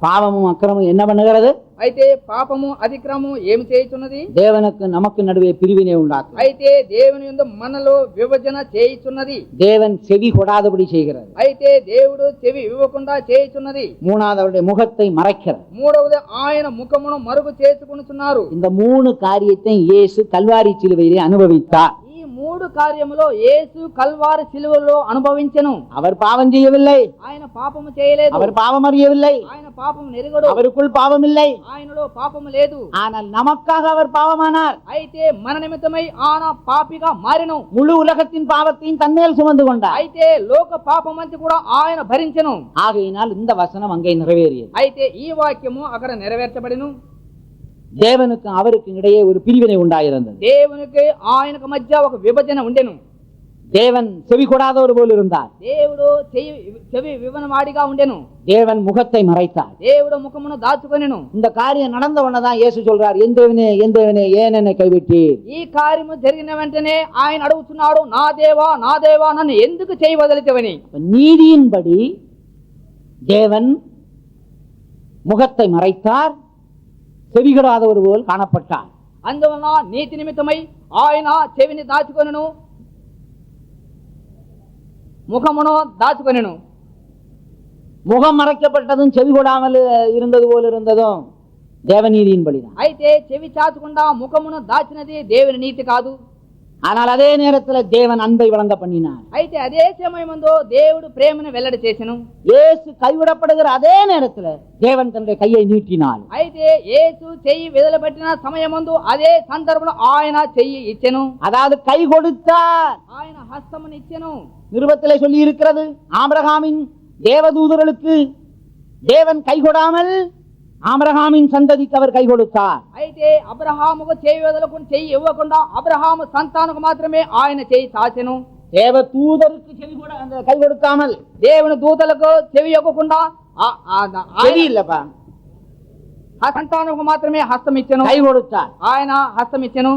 பாவமும் அக்கிரமும் என்ன பண்ணுகிறது? అయితే పాపము అతిక్రమము ఏమి చేయుచున్నది? தேவனுக்கு நமக்கு நடுவே பிரிவினை உண்டாக்கும். అయితే దేవుని యందు మనలో విభజన చేయుచున్నది. தேவன் செவி கொடாதபடி செய்கிறது. అయితే దేవుడు చెవి ఇవ్వకుండా చేయుచున్నది. மூணாவது அவருடைய முகத்தை மறைக்கிறது. మూడవది ఆయన ముఖమును మరుగు చేసుకొనుచున్నారు. இந்த 3 காரியத்தை இயேசு கல்வாரி சிலுவையிலே அனுபவித்தார். ఈ 3 కార్యములో యేసు కల్వారి సిలువలో అనుభవించెను. அவர் பாவம் செய்யவில்லை, ఆయన పాపము చేయలేదు. அவர் பாவம் அறியவில்லை, ఆయన పాపము నెరుగడు. அவருக்குள் பாவம் இல்லை. ఆయనలో పాపము లేదు. ஆனால் நமக்காக அவர் பாவமானார். అయితే మన నిమిత్తమై ఆయన పాపిగా మారెను. முழு உலகத்தின் பாவத்தையும் தன்மேல் சுமந்து கொண்டார். అయితే లోక పాపమంతా కూడా ఆయన భరించెను. ஆகையினால் இந்த வசனம் அங்கே நிறைவேறியது. అయితే ఈ వాక్యము అక్కడ నెరవేర్చబడిను. தேவனுக்கு அவருக்கு இடையே ஒரு பிரிவினை உண்டாயிருந்தது. దేవునికి ఆయనకు మధ్య ఒక విభజన ఉండెను. தேவன் செவி கொடாதவர் போல் இருந்தார். దేవుడు చెవి వివనవాడిగా ఉండెను. தேவன் முகத்தை மறைத்தார். దేవుడు ముఖమును దాచుకొనెను. இந்த காரியம் நடந்த உடனேதான் இயேசு சொல்றார், என் தேவனே ஏன் என்னை கைவிட்டீர்? ఈ కార్యము జరిగిన వెంటనే ఆయన అడుగుతున్నాడు, నా దేవా నన్ను ఎందుకు చేయవదలితవని. நீதியின்படி தேவன் முகத்தை மறைத்தார், செவிகடாதவர் போல் காணப்பட்டார். అందువలన నీతి నిమిత్తమై ఆయన చెవిని దాచుకొనెను, முகமுனோ దాచుకొనెను. முகம் மறைக்கப்பட்டதும் செவி கொடாமல் இருந்தது போல் இருந்ததும் தேவநீதியின்படிதான். అయితే చెవి చాచకుండా ముఖమును దాచినది దేవుని నీతి కాదు. ஆனால் அதே நேரத்தில் தேவன் அன்பை வழங்க பண்ணினார். అయితే అదే సమయమందు దేవుడు ప్రేమను వెల్లడి చేసెను. இயேசு கைவிடப்படுகிற அதே நேரத்தில் தேவன் தன்னுடைய கையை நீட்டினார். అయితే యేసు చెయ్యి విదలబెట్టిన సమయమందు అదే సందర్భంలో ఆయన చెయ్యి ఇచ్చెను, அதாவது கை கொடுத்தார். ఆయన హస్తమును ఇచ్చెను. நிருபத்திலே சொல்லி இருக்கிறது, ஆபிரகாமின் தேவதூதர்களுக்கு தேவன் கை கொடாமல் ஆபிரகாமின் சந்ததிக்கு அவர் கை கொடுத்தார். అయితే అబ్రహాముకు చెయ్యి వదలకుండా చెయ్యి ఇవ్వకుండా అబ్రహాము సంతానకు మాత్రమే ఆయన చెయ్యి చాచెను. தேவதூதருக்கு அந்த கை கொடுக்காமல், దేవుని దూతలకు చెవి ఇవ్వకుండా செவி இல்லப்பா, ఆ సంతానకు మాత్రమే హస్తం ఇచ్చెను, கை கொடுத்தார். ఆయన హస్తం ఇచ్చెను.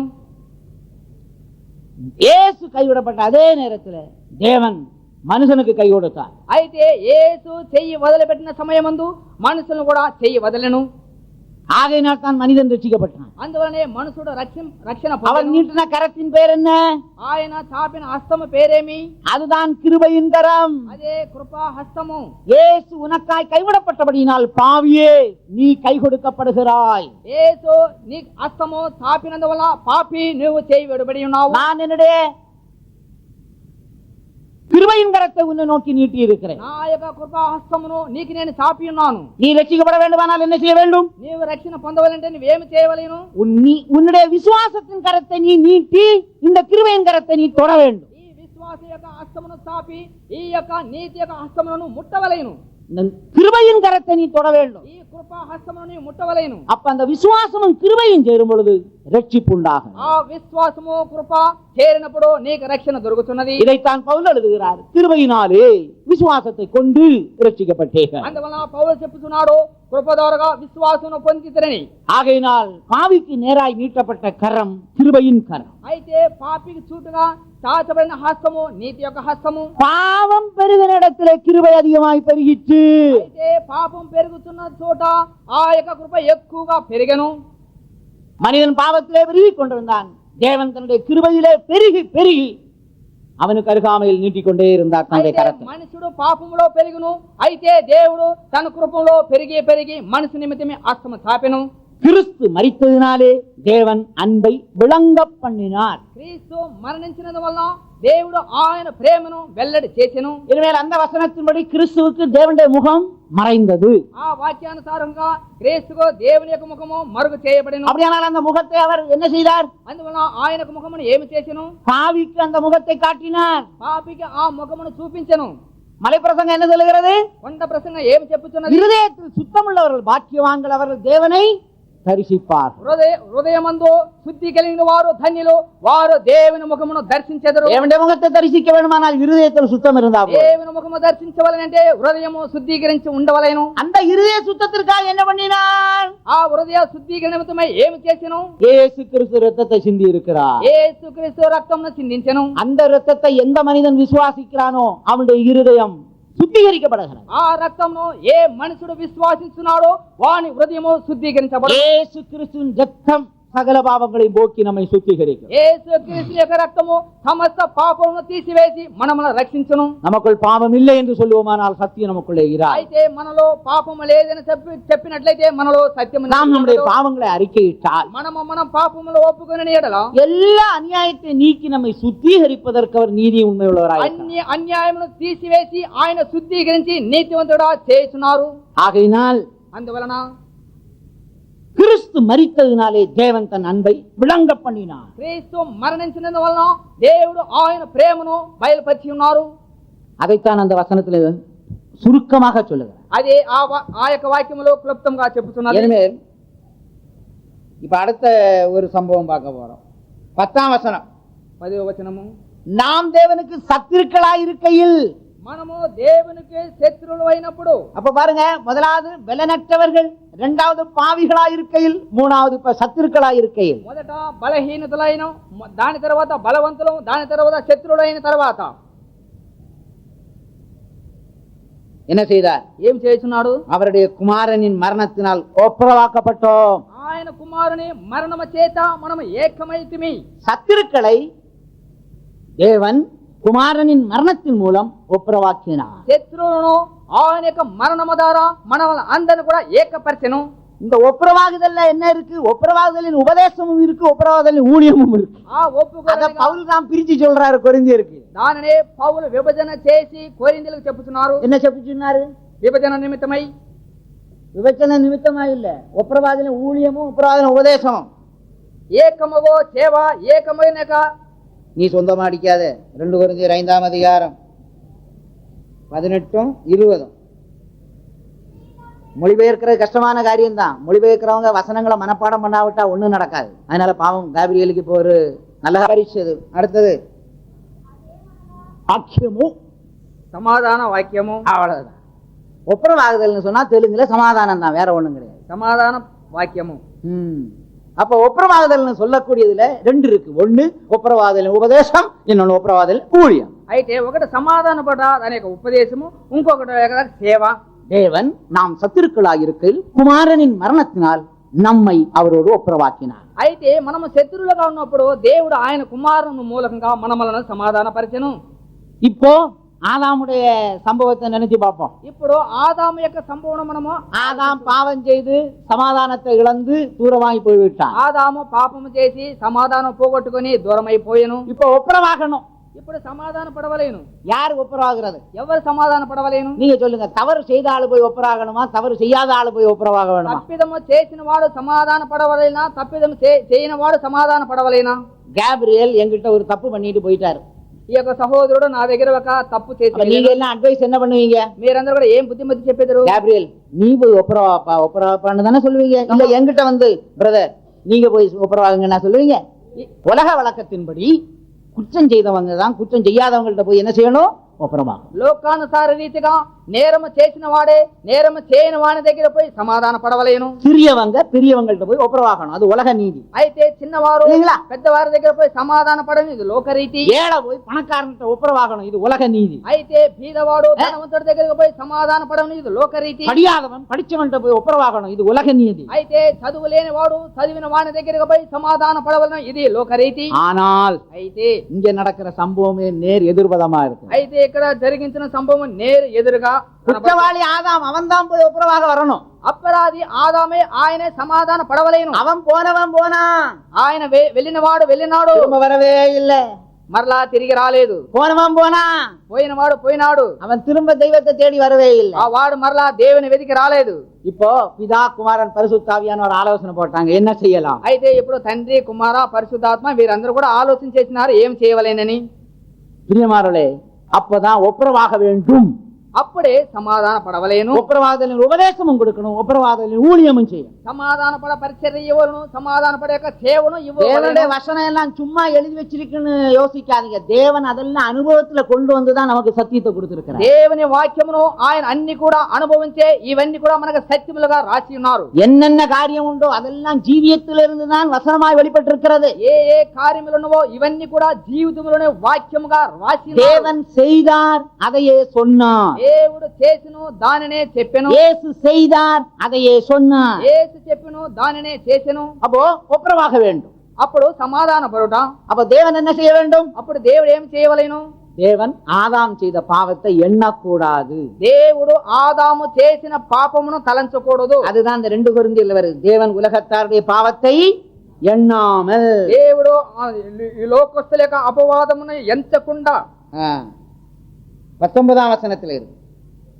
இயேசு கைவிடப்பட்ட அதே நேரத்தில் தேவன் మనుషునికి కై కొడతారు. అయితే యేసు చెయ్యి వదిలిపెట్టిన సమయమందు మనుషులను కూడా చెయ్యి వదలెను. ஆகையினால் தான் மனிதன் ரட்சிக்கப்பட்டான். అందువలనే మనుషుడు రక్షణ அவர் పొందెను. நீட்டின கரத்தின் பேர் என்ன? ఆయన చాపిన హస్తము పేరేమి? அதுதான் கிருபையின் கரம். అదే కృపా హస్తము. இயேசு உனக்காய் கைவிடப்பட்டபடியினால் பாவியே நீ கை கொடுக்கப்படுகிறாய். యేసు నీ హస్తము చాపినందువల్ల పాపి నువ్వు చేయి విడబడి ఉన్నావు. நான் என்னுடைய கிருபையின் கரத்தை உன்னை நோக்கி நீட்டி இருக்கிறேன். నా యొక్క కృపా హస్తమును నీకు నేను చాపి ఉన్నాను. நீ ரட்சிக்கப்பட வேண்டுமானால் என்ன செய்ய வேண்டும்? నీవు రక్షణ పొందవాలంటే నువ్వేమి చేయవలెను? உன்னுடைய விசுவாசத்தின் கரத்தை நீ நீட்டி இந்த கிருபையின் கரத்தை நீ தொட வேண்டும். ఈ విశ్వాస యొక్క హస్తమును చాపి ఈ యొక్క నీతి యొక్క హస్తమును ముట్టవలెను. கிருபையின் கரத்தை நீ தொட வேண்டும். ఈ కృపా హస్తమును నీవు ముట్టవలెను. அப்ப அந்த விசுவாசமும் கிருபையும் சேரும் பொழுது ரட்சிப்பு உண்டாகும். ఆ విశ్వాసము కృప చేరినప్పుడు నీకు రక్షణ దొరుకుతున్నది. இதைத்தான் பவுல் எழுதுகிறார், கிருபையினாலே விசுவாசத்தை கொண்டு ரட்சிக்கப்பட்டீர்கள். అందువలన పౌలు చెప్పుతున్నాడు, కృప ద్వారా విశ్వాసమును పొందితిరని. ஆகையினால் பாவிக்கு நேராய் நீட்டப்பட்ட கரம் கிருபையின் கரம். అయితే పాపికి చూటుగా చాచబడిన హస్తము నీతి యొక్క హస్తము. பாவம் பெருகின இடத்திலே கிருபை அதிகமாய் பெருகிற்று. అయితే పాపం పెరుగుతున్న చోట ఆ యొక్క కృప ఎక్కువగా పెరిగెను. மனிதன் பாவத்திலே பெருகிக் கொண்டிருந்தான். தேவன் தன்னுடைய கிருபையிலே பெருகி பெருகி அவனுக்கு அருகாமையில் நீட்டிக்கொண்டே இருந்தார் தன்னுடைய கரத்தை. మనుషుడు పాపములో పెరుగును, అయితే దేవుడు తన కృపలో పెరిగి పెరిగి మనిషి నిమిత్తమే హస్తము చాపెను. கிறிஸ்து மரித்ததினாலே தேவன் அன்பை விளங்க பண்ணினார். క్రీస్తు మరణించినందు వలన దేవుడు ఆయన ప్రేమను వెల్లడి చేసెను. இனிமேல் அந்த வசனத்தின்படி கிறிஸ்துவுக்கு தேவனுடைய முகம் மறைந்தது. ఆ వాక్యానుసారంగా క్రీస్తుకు దేవుని యొక్క ముఖము మరుగు చేయబడెను. அப்படியானால் அந்த முகத்தை அவர் என்ன செய்தார்? అందువలన ఆయనకు ముఖమును ఏమి చేసెను? பாவிக்கு அந்த முகத்தை காட்டினார். పాపికి ఆ ముఖమును చూపించెను. மலைப்பிரசங்கம் என்ன சொல்லுகிறது? కొండ ప్రసంగం ఏమి చెప్పుచున్నది? இருதயத்தில் சுத்தமுள்ளவர்கள் பாக்கியவான்கள், அவர்கள் தேவனை தரிசிப்பார். హృదయమందు శుద్ధి కలిగిన వారు ధన్యులు, వారు దేవుని ముఖమును దర్శించెదరు. தேவனுடைய முகத்தை தரிசிக்க வேண்டுமானால் இருதயத்தில் சுத்தம் இருந்தா போதும். దేవుని ముఖము దర్శించవలనంటే హృదయము శుద్ధీకరించి ఉండవలెను. அந்த இருதய சுத்தத்திற்காக என்ன பண்ணினார்? ఆ హృదయ శుద్ధీకరణ నిమిత్తమై ఏమి చేసెను? இயேசு கிறிஸ்து ரத்தத்தை சிந்தி இருக்கிறார். యేసుక్రీస్తు రక్తమును చిందించెను. அந்த ரத்தத்தை எந்த மனிதன் விசுவாசிக்கிறானோ அவனுடைய இருதயம் சுத்திகரிக்கப்படுகிறது. ఆ రక్తమును ఏ మనుషుడు విశ్వాసిస్తున్నాడో వాని హృదయము శుద్ధీకరించబడు. இயேசு கிறிஸ்துவின் ரத்தம் சகல பாவங்களையும் போக்கி நம்மை சுத்திகரிக்கும். యేసుక్రీస్తు యొక్క రక్తము సమస్త పాపములను తీసివేసి మనమును రక్షించును. நமக்குள் பாவம் இல்லை என்று சொல்லுவோமானால் சத்தியம் நமக்குள்ளே இராது. అయితే మనలో పాపము లేదని చెప్పినట్లయితే మనలో సత్యము நாம் நம்முடைய பாவங்களை அறிக்கையிட்டால், మనం పాపములు ఒప్పుకొని ఎడల எல்லா அநியாயத்தை நீக்கி நம்மை சுத்திகரிப்பதற்கு அவர் நீதி உண்மையுள்ளவராய் అన్ని అన్యాయమును తీసివేసి ఆయన శుద్ధీకరించి నీతివంతుడా చేస్తున్నారు. ஆகையினால் అందువలన கிறிஸ்து மரித்ததினாலே தேவன் தன் அன்பை விளங்க பண்ணினார். క్రీస్తు మరణించినందువలన దేవుడు ఆయన ప్రేమను బయలుపరిచి ఉన్నారు. அதைத்தான் அந்த வசனத்தில் சுருக்கமாக சொல்லுகிறார். అదే ఆ యొక్క వాక్యములో క్లుప్తంగా చెప్పుతున్నారు. இனிமேல் இப்ப அடுத்த ஒரு சம்பவம் பார்க்க போறோம். 10ஆம் வசனம், 10వ వచనము. நாம் தேவனுக்கு சத்துருக்களாய் இருக்கையில். మనము దేవునికి శత్రువులు అయినప్పుడు, அப்ப பாருங்க, முதலாவது பலனற்றவர்கள், இரண்டாவது பாவிகளாய் இருக்கையில், மூணாவது இப்ப சத்துருக்களாய் இருக்கையில். మొదట బలహీనతలైన, దాని తర్వాత బలవంతులు, దాని తర్వాత శత్రువులు అయిన తర్వాత என்ன செய்தார்? ఏం చేస్తున్నాడు? அவருடைய குமாரனின் மரணத்தினால் ஒப்புரவாக்கப்பட்டோம். ఆయన కుమారుని మరణము చేత మనము ఏకమైతిమి. சத்துருக்களை தேவன் குமாரனின் மரணத்தின் மூலம் ஒப்புரவாக்கினார். శత్రువులను ఆయన యొక్క మరణము ద్వారా మనల్ని అందరిని కూడా ఏకపరిచెను. இந்த ஒப்புரவாகுதல்ல என்ன இருக்கு? ஒப்புரவாகுதலின் உபதேசமும் இருக்கு, ஒப்புரவாகுதலின் ஊழியமும் இருக்கு. ఆ ఒప్పుకోలు அத பவுல் தான் பிரிச்சு சொல்றாரு கொரிந்தியருக்கு. దానినే పౌలు విభజన చేసి కొరింథీయులకు చెప్పుచున్నారు. என்ன చెప్పుచున్నారు? విభజన నిమిత్తమై, விபச்சன நிமித்தமா இல்ல, ஒப்புரவாகுதலின் ஊழியமும் ஒப்புரவாகுதலின் உபதேசமும். ఏకమగో చేవ ఏకమైనక. நீ சொந்தமா அடிக்காத. 2 கொரிந்தியர் 5ஆம் அதிகாரம் 18 20. மொழிபெயர்க்கிறது கஷ்டமான காரியம்தான். மொழிபெயர்க்கிறவங்க வசனங்களை மனப்பாடம் பண்ணாவிட்டா ஒண்ணும் நடக்காது. அதனால பாவம் காபிரியலுக்கு இப்போ ஒரு நல்ல பரிசு. அடுத்தது வாக்கியமும் సమాధాన వాక్యము. அவ்வளவுதான். ஒப்புரவாகுதல்னு சொன்னா தெலுங்குல சமாதானம் தான், வேற ஒண்ணும் கிடையாது. సమాధాన వాక్యము. அப்ப ஒப்புரவாகுதல்னு சொல்லக்கூடியதுல 2 இருக்கு. ஒண்ணு ஒப்புரவாகுதலின் உபதேசம், இன்னொன்னு ஒப்புரவாகுதல் ஊழியம். అయితే ఒకటి సమాధాన పడ దాని యొక్క ఉపదేశము, ఇంకొకటి సేవ. தேவன் நாம் சத்துருக்களாக இருக்கையில் குமாரனின் மரணத்தினால் நம்மை அவரோடு ஒப்புரவாக்கினார். అయితే మనము శత్రువులుగా ఉన్నప్పుడు దేవుడు ఆయన కుమారుని మూలకంగా మనలను సమాధానపరిచెను. இப்போ ஆதாமுடைய சம்பவத்தை நினைச்சு பார்ப்போம். ఇప్పుడు ఆదాము యొక్క సంభవం మనము, ஆதாம் பாவம் செய்து சமாதானத்தை இழந்து தூரமாகி போய்விட்டான். ఆదాము పాపము చేసి సమాధానం పోగొట్టుకొని దూరమైపోయెను. இப்போ ஒப்புரவாகணும். ఇప్పుడు సమాధాన పడవలేను. யாரு ஒப்புரவாகிறது? ఎవరు సమాధాన పడవలేను? நீங்க சொல்லுங்க. தவறு செய்த ஆளு போய் ஒப்புரவாகணுமா, தவறு செய்யாத ஆளு போய் ஒப்புரவாக வேணுமா? తప్పిదము చేసిన వాడు సమాధాన పడవలేనా, తప్పిదము చేయని వాడు సమాధాన పడవలేనా? கேப்ரியல் என்கிட்ட ஒரு தப்பு பண்ணிட்டு போயிட்டாரு. ఈ యొక్క సహోదరుడు నా దగ్గర ఒక తప్పు చేసి, நீங்க எல்லாம் அட்வைஸ் என்ன பண்ணுவீங்க? మీరందరూ కూడా ఏం బుద్ధిమతి చెప్పేదారు? கேப்ரியல் நீ போய் ஒப்புரவாப்பான்னு தானே சொல்லுவீங்க. இல்ல என்கிட்ட வந்து பிரதர் நீங்க போய் ஒப்புரவாகுங்கன்னா சொல்லுவீங்க. உலக வழக்கத்தின்படி குற்றம் செய்தவங்க தான் குற்றம் செய்யாதவங்கள்ட்ட போய் என்ன செய்யணும்? ஒப்புரவாகும். లోకానుసార రీతిగా నేరము చేసిన వాడే నేరము చేయని వాని దగ్గర పోయి సమాధాన పడవలేను. சிறியவங்க பெரியவங்கள்ட்ட போய் ஒப்புரவாகணும். அது உலக நீதி. అయితే చిన్నవారు పెద్దవారి దగ్గర పోయి సమాధాన పడని, ఇది లోకరీతి. ஏழை போய் பணக்காரன்ட்ட ஒப்புரவாகணும். இது உலக நீதி. అయితే బీదవాడు ధనవంతుడి దగ్గరకు పోయి సమాధాన పడని, ఇది లోకరీతి. படியாதவன் படிச்சவன்ட்ட போய் ஒப்புரவாகணும். இது உலக நீதி. అయితే చదువు లేని వాడు చదివిన వాని దగ్గరకు పోయి సమాధాన పడవలను, ఇది లోకరీతి. ஆனால் అయితే இங்க நடக்கிற சம்பவமே நேர் எதிர்பதமா இருக்கு. అయితే ఇక్కడ జరిగించిన సంభవం నేరు ఎదురుగా, குற்றவாளி ஆதாம் அவன் தான் போய் ஒப்புரவாக வரணும். అపరాధి ఆదామే ఆయనే సమాధాన పడవలేను. அவன் போனவன் போனா, ఆయన వెళ్ళినవాడు వెళ్ళినాడు, திரும்ப வரவே இல்ல. మరలా తిరిగి రాలేదు. போனவன் போனா, పోయినవాడు పోయినాడు, அவன் திரும்ப தெய்வத்தை தேடி வரவே இல்லை. ఆ వాడు మరలా దేవుని వెతికి రాలేదు. இப்போ பிதா குமாரன் பரிசுத்தாவியான ஒரு ஆலோசனை போட்டாங்க, என்ன செய்யலாம்? అయితే ఇప్పుడు తండ్రి కుమార పరిశుద్ధాత్మ వీరందరూ కూడా ఆలోచన చేసినారు ఏం చేయవలేనని. பிரியமானவர்களே, அப்பதான் ஒப்புரவாக வேண்டும். అప్పుడే సమాధాన పడవలేను. ஒப்புரவாதலின் உபதேசமும் கொடுக்கணும், ஒப்புரவாதலின் ஊழியமும் செய்யணும். సమాధాన పడ పరిచర్య ఇవ్వను, సమాధాన పడే యొక్క సేవను தேவனுடைய ఇవ్వవలెను. வசனம் எல்லாம் சும்மா எழுதி வச்சிருக்குன்னு யோசிக்காதீங்க. தேவன் அதெல்லாம் அனுபவத்துல கொண்டு வந்துதான் நமக்கு சத்தியத்தை கொடுத்திருக்கிறார். దేవుని వాక్యమును ఆయన అన్ని కూడా అనుభవించే ఇవన్నీ కూడా మనకు సత్యములుగా రాసి ఉన్నారు. என்னென்ன காரியம் உண்டோ அதெல்லாம் ஜீவியத்திலிருந்து தான் வசனமாய் வெளிப்பட்டிருக்கிறது. ఏ ఏ కార్యములు ఉన్నవో ఇవన్నీ కూడా జీవితంలోనే వాక్యముగా రాసి ఉన్నారు. தேவன் செய்தார், அதையே சொன்னார். దేవుడు చేసెను దానినే చెప్పెను. இயேசு செய்தார், அதையே சொன்னார். యేసు చెప్పెను దానినే చేసెను. அப்போ ஒப்புரவாக வேண்டும். అప్పుడు సమాధాన పడుట. அப்ப தேவன் என்ன செய்ய வேண்டும்? అప్పుడు దేవుడు ఏం చేయవలెను? தேவன் ஆதாம் செய்த பாவத்தை எண்ணக்கூடாது. దేవుడు ఆదాము చేసిన పాపమును తలంచకూడదు. அதுதான் இந்த 2 கொரிந்தியர்ல வருது. தேவன் உலகத்தாருடைய பாவத்தை எண்ணாமல். దేవుడు ఈ లోకస్తుల యొక్క అపవాదమును ఎంచకుండా. 19ஆம் வசனத்தில் இருக்கு.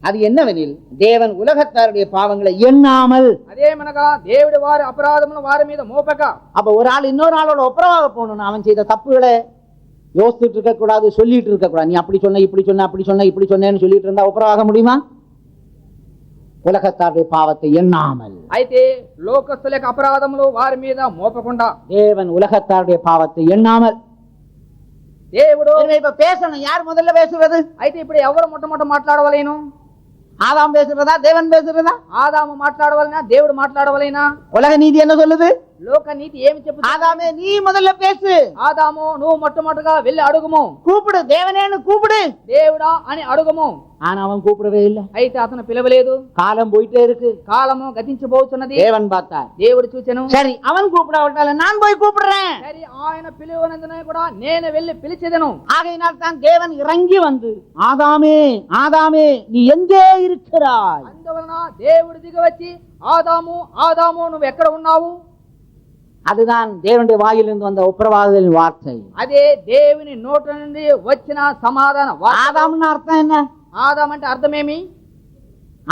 அது என்னவெனில் தேவன் உலகத்தாருடைய பாவங்களை எண்ணாமல். అదేమనగా దేవుడి వారి అపరాధమును వారి మీద మోపక. அப்ப ஒரு ஆள் இன்னொரு ஆளோட ஒப்புரவாக போகணும். அவன் செய்த தப்புகளை யோசிச்சுட்டு இருக்க கூடாது, சொல்லிட்டு இருக்க கூடாது. நீ அப்படி சொன்ன இப்படி சொன்ன அப்படி சொன்ன இப்படி சொன்னேன்னு சொல்லிட்டு இருந்தா ஒப்புரவாக முடியுமா? உலகத்தாருடைய பாவத்தை எண்ணாமல். అయితే లోకస్తుల యొక్క అపరాధములు వారి మీద మోపకుండా. தேவன் உலகத்தாருடைய பாவத்தை எண்ணாமல். దేవుడు இப்ப பேசணும். யார் முதல்ல பேசுறது? అయితే ఇప్పుడు ఎవరు మొట్టమొదట మాట్లాడవలేను? ஆதாம் பேசுறதா, தேவன் பேசுறதா? ఆదాము మాట్లాడవలనా, దేవుడు మాట్లాడవలేనా? உலக நீதி என்ன சொல்லுது? లోక నీతి ఏమి చెప్తుంది? ஆதாமே நீ முதல்ல பேசு, ఆదాము నువ్వు మొట్టమొదటిగా వెళ్ళి అడుగుము, கூப்பிடு, தேவனேன்னு கூப்பிடு. దేవుడా అని అడుగుము. ஆனா அவன் கூப்பிடவே இல்லை. అయితే అతను పిలవలేదు. காலம் போயிட்டே இருக்கு. కాలము గతించబోతున్నది. தேவன் பார்த்தார். దేవుడు చూచెను. சரி, அவன் கூப்பிடாவிட்டால நான் போய் கூப்பிடுறேன். సరి ఆయన పిలువనందున కూడా నేను వెళ్ళి పిలిచెదను. ஆகையினால் தான் தேவன் இறங்கி வந்து, ஆதாமே ஆதாமே நீ எங்கே இருக்கிறாய்? అందువలన దేవుడు దిగి వచ్చి, ఆదాము ఆదాము నువ్వు ఎక్కడ ఉన్నావు? அதுதான் தேவனுடைய வாயிலிருந்து வந்த உத்தரவாதத்தின் வார்த்தை. అదే దేవుని నోట నుండి వచ్చిన సమాధాన వార్త. ஆதாம்னு அர்த்தம் என்ன? ఆదాం అంటే అర్థమేమి?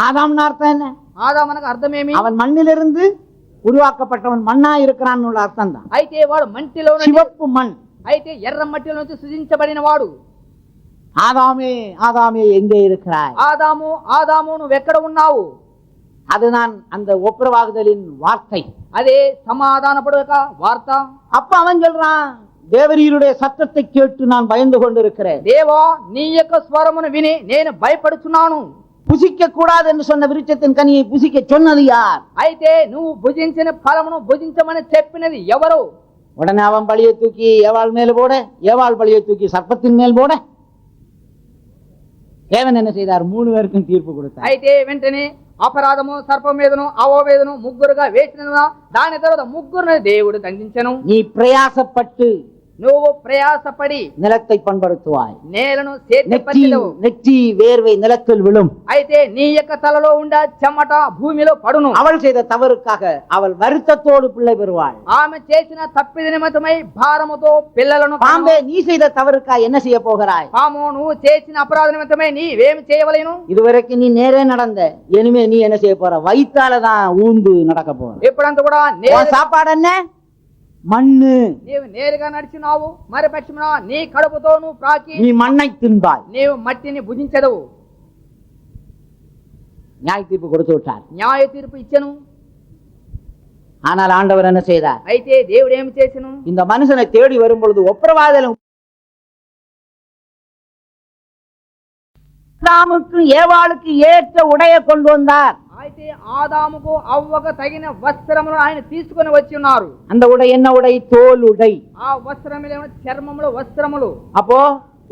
ஆதாம்னு அர்த்தம் என்ன? ఆదాం అనగా అర్థమేమి? அவன் மண்ணிலிருந்து உருவாக்கப்பட்டவன், மண்ணா இருக்கிறான் அர்த்தம் தான். అయితే వాడు మంటిలో నుండి, சிவப்பு மண். అయితే ఎర్ర మట్టిలో నుంచి సృజించబడిన వాడు. ஆதாமே ஆதாமே எங்கே இருக்கிறாய்? ఆదాము ఆదాము నువ్వు ఎక్కడ ఉన్నావు? அதுதான் அந்த ஒப்புரவாகுதலின் வார்த்தை. అదే సమాధానపడక వార్త. அப்ப அவன் சொல்றான், தேவரீருடைய சத்தத்தை கேட்டு நான் பயந்து கொண்டிருக்கிறேன். దేవా నీ యొక్క స్వరమును విని నేను భయపడుచున్నాను. புசிக்க கூடாது என்று சொன்ன விருட்சத்தின் கனியை புசிக்க சொன்னது யார்? అయితే నువ్వు భుజించిన ఫలమును భుజించమని చెప్పినది ఎవరు? உடனே அவன் பழியை தூக்கி ஏவாள் மேல் போட, ஏவாள் பழியை தூக்கி சர்ப்பத்தின் மேல் போட, தேவன் என்ன செய்தார்? 3 பேருக்கும் தீர்ப்பு கொடுத்தார். అయితే వెంటనే అపరాధము సర్పం మీదను అవో మీదను ముగ్గురుగా వేసిన దాని తర్వాత ముగ్గురుని దేవుడు దండించెను. நீ பிரயாசப்பட்டு నువ్వు ప్రయాసపడి நிலத்தை பண்படுத்துவாய். నేలను సేద్యపరిచెదవు. நெற்றி வேர்வை நிலத்தில் விழும். అయితే నీ యొక్క తలలో ఉండ చెమట భూమిలో పడును. அவள் செய்த தவறுக்காக அவள் வருத்தத்தோடு பிள்ளை பெறுவாள். ఆమె చేసిన తప్పిద నిమిత్తమై భారముతో పిల్లలను பாம்பே, நீ செய்த தவறுக்காக என்ன செய்ய போகிறாய்? పాము నువ్వు చేసిన అపరాధ నిమిత్తమై నీవేమి చేయవలెను? இதுவரைக்கும் நீ நேரே நடந்த, இனிமே நீ என்ன செய்ய போற? வயிற்றாலதான் ஊந்து நடக்க போற. ఎప్పుడంతా కూడా உன் சாப்பாடு என்ன? மண்ணு. నీవు నేరుగా నడిచినావు, మరి పక్షమున నీ కడుపుతో నువ్వు ప్రాకి நீ மண்ணை தின்பாய். నీవు మట్టిని భుజించదవు. நியாய தீர்ப்பு கொடுத்து விட்டார். న్యాయ తీర్పు ఇచ్చెను. ஆனால் ஆண்டவர் என்ன செய்தார்? అయితే దేవుడు ఏమి చేసెను? இந்த மனுஷனை தேடி வரும் பொழுது ஒப்புரவாதலும் ஆதாமுக்கு ஏவாளுக்கு ஏற்ற உடையை கொண்டு வந்தார். అయితే ఆదాముకు అవ్వకు తగిన వస్త్రములు ఆయన తీసుకొని వచ్చి ఉన్నారు. அந்த உடை என்ன உடை? தோல் உடை. ఆ వస్త్రములు చర్మములు వస్త్రములు. அப்போ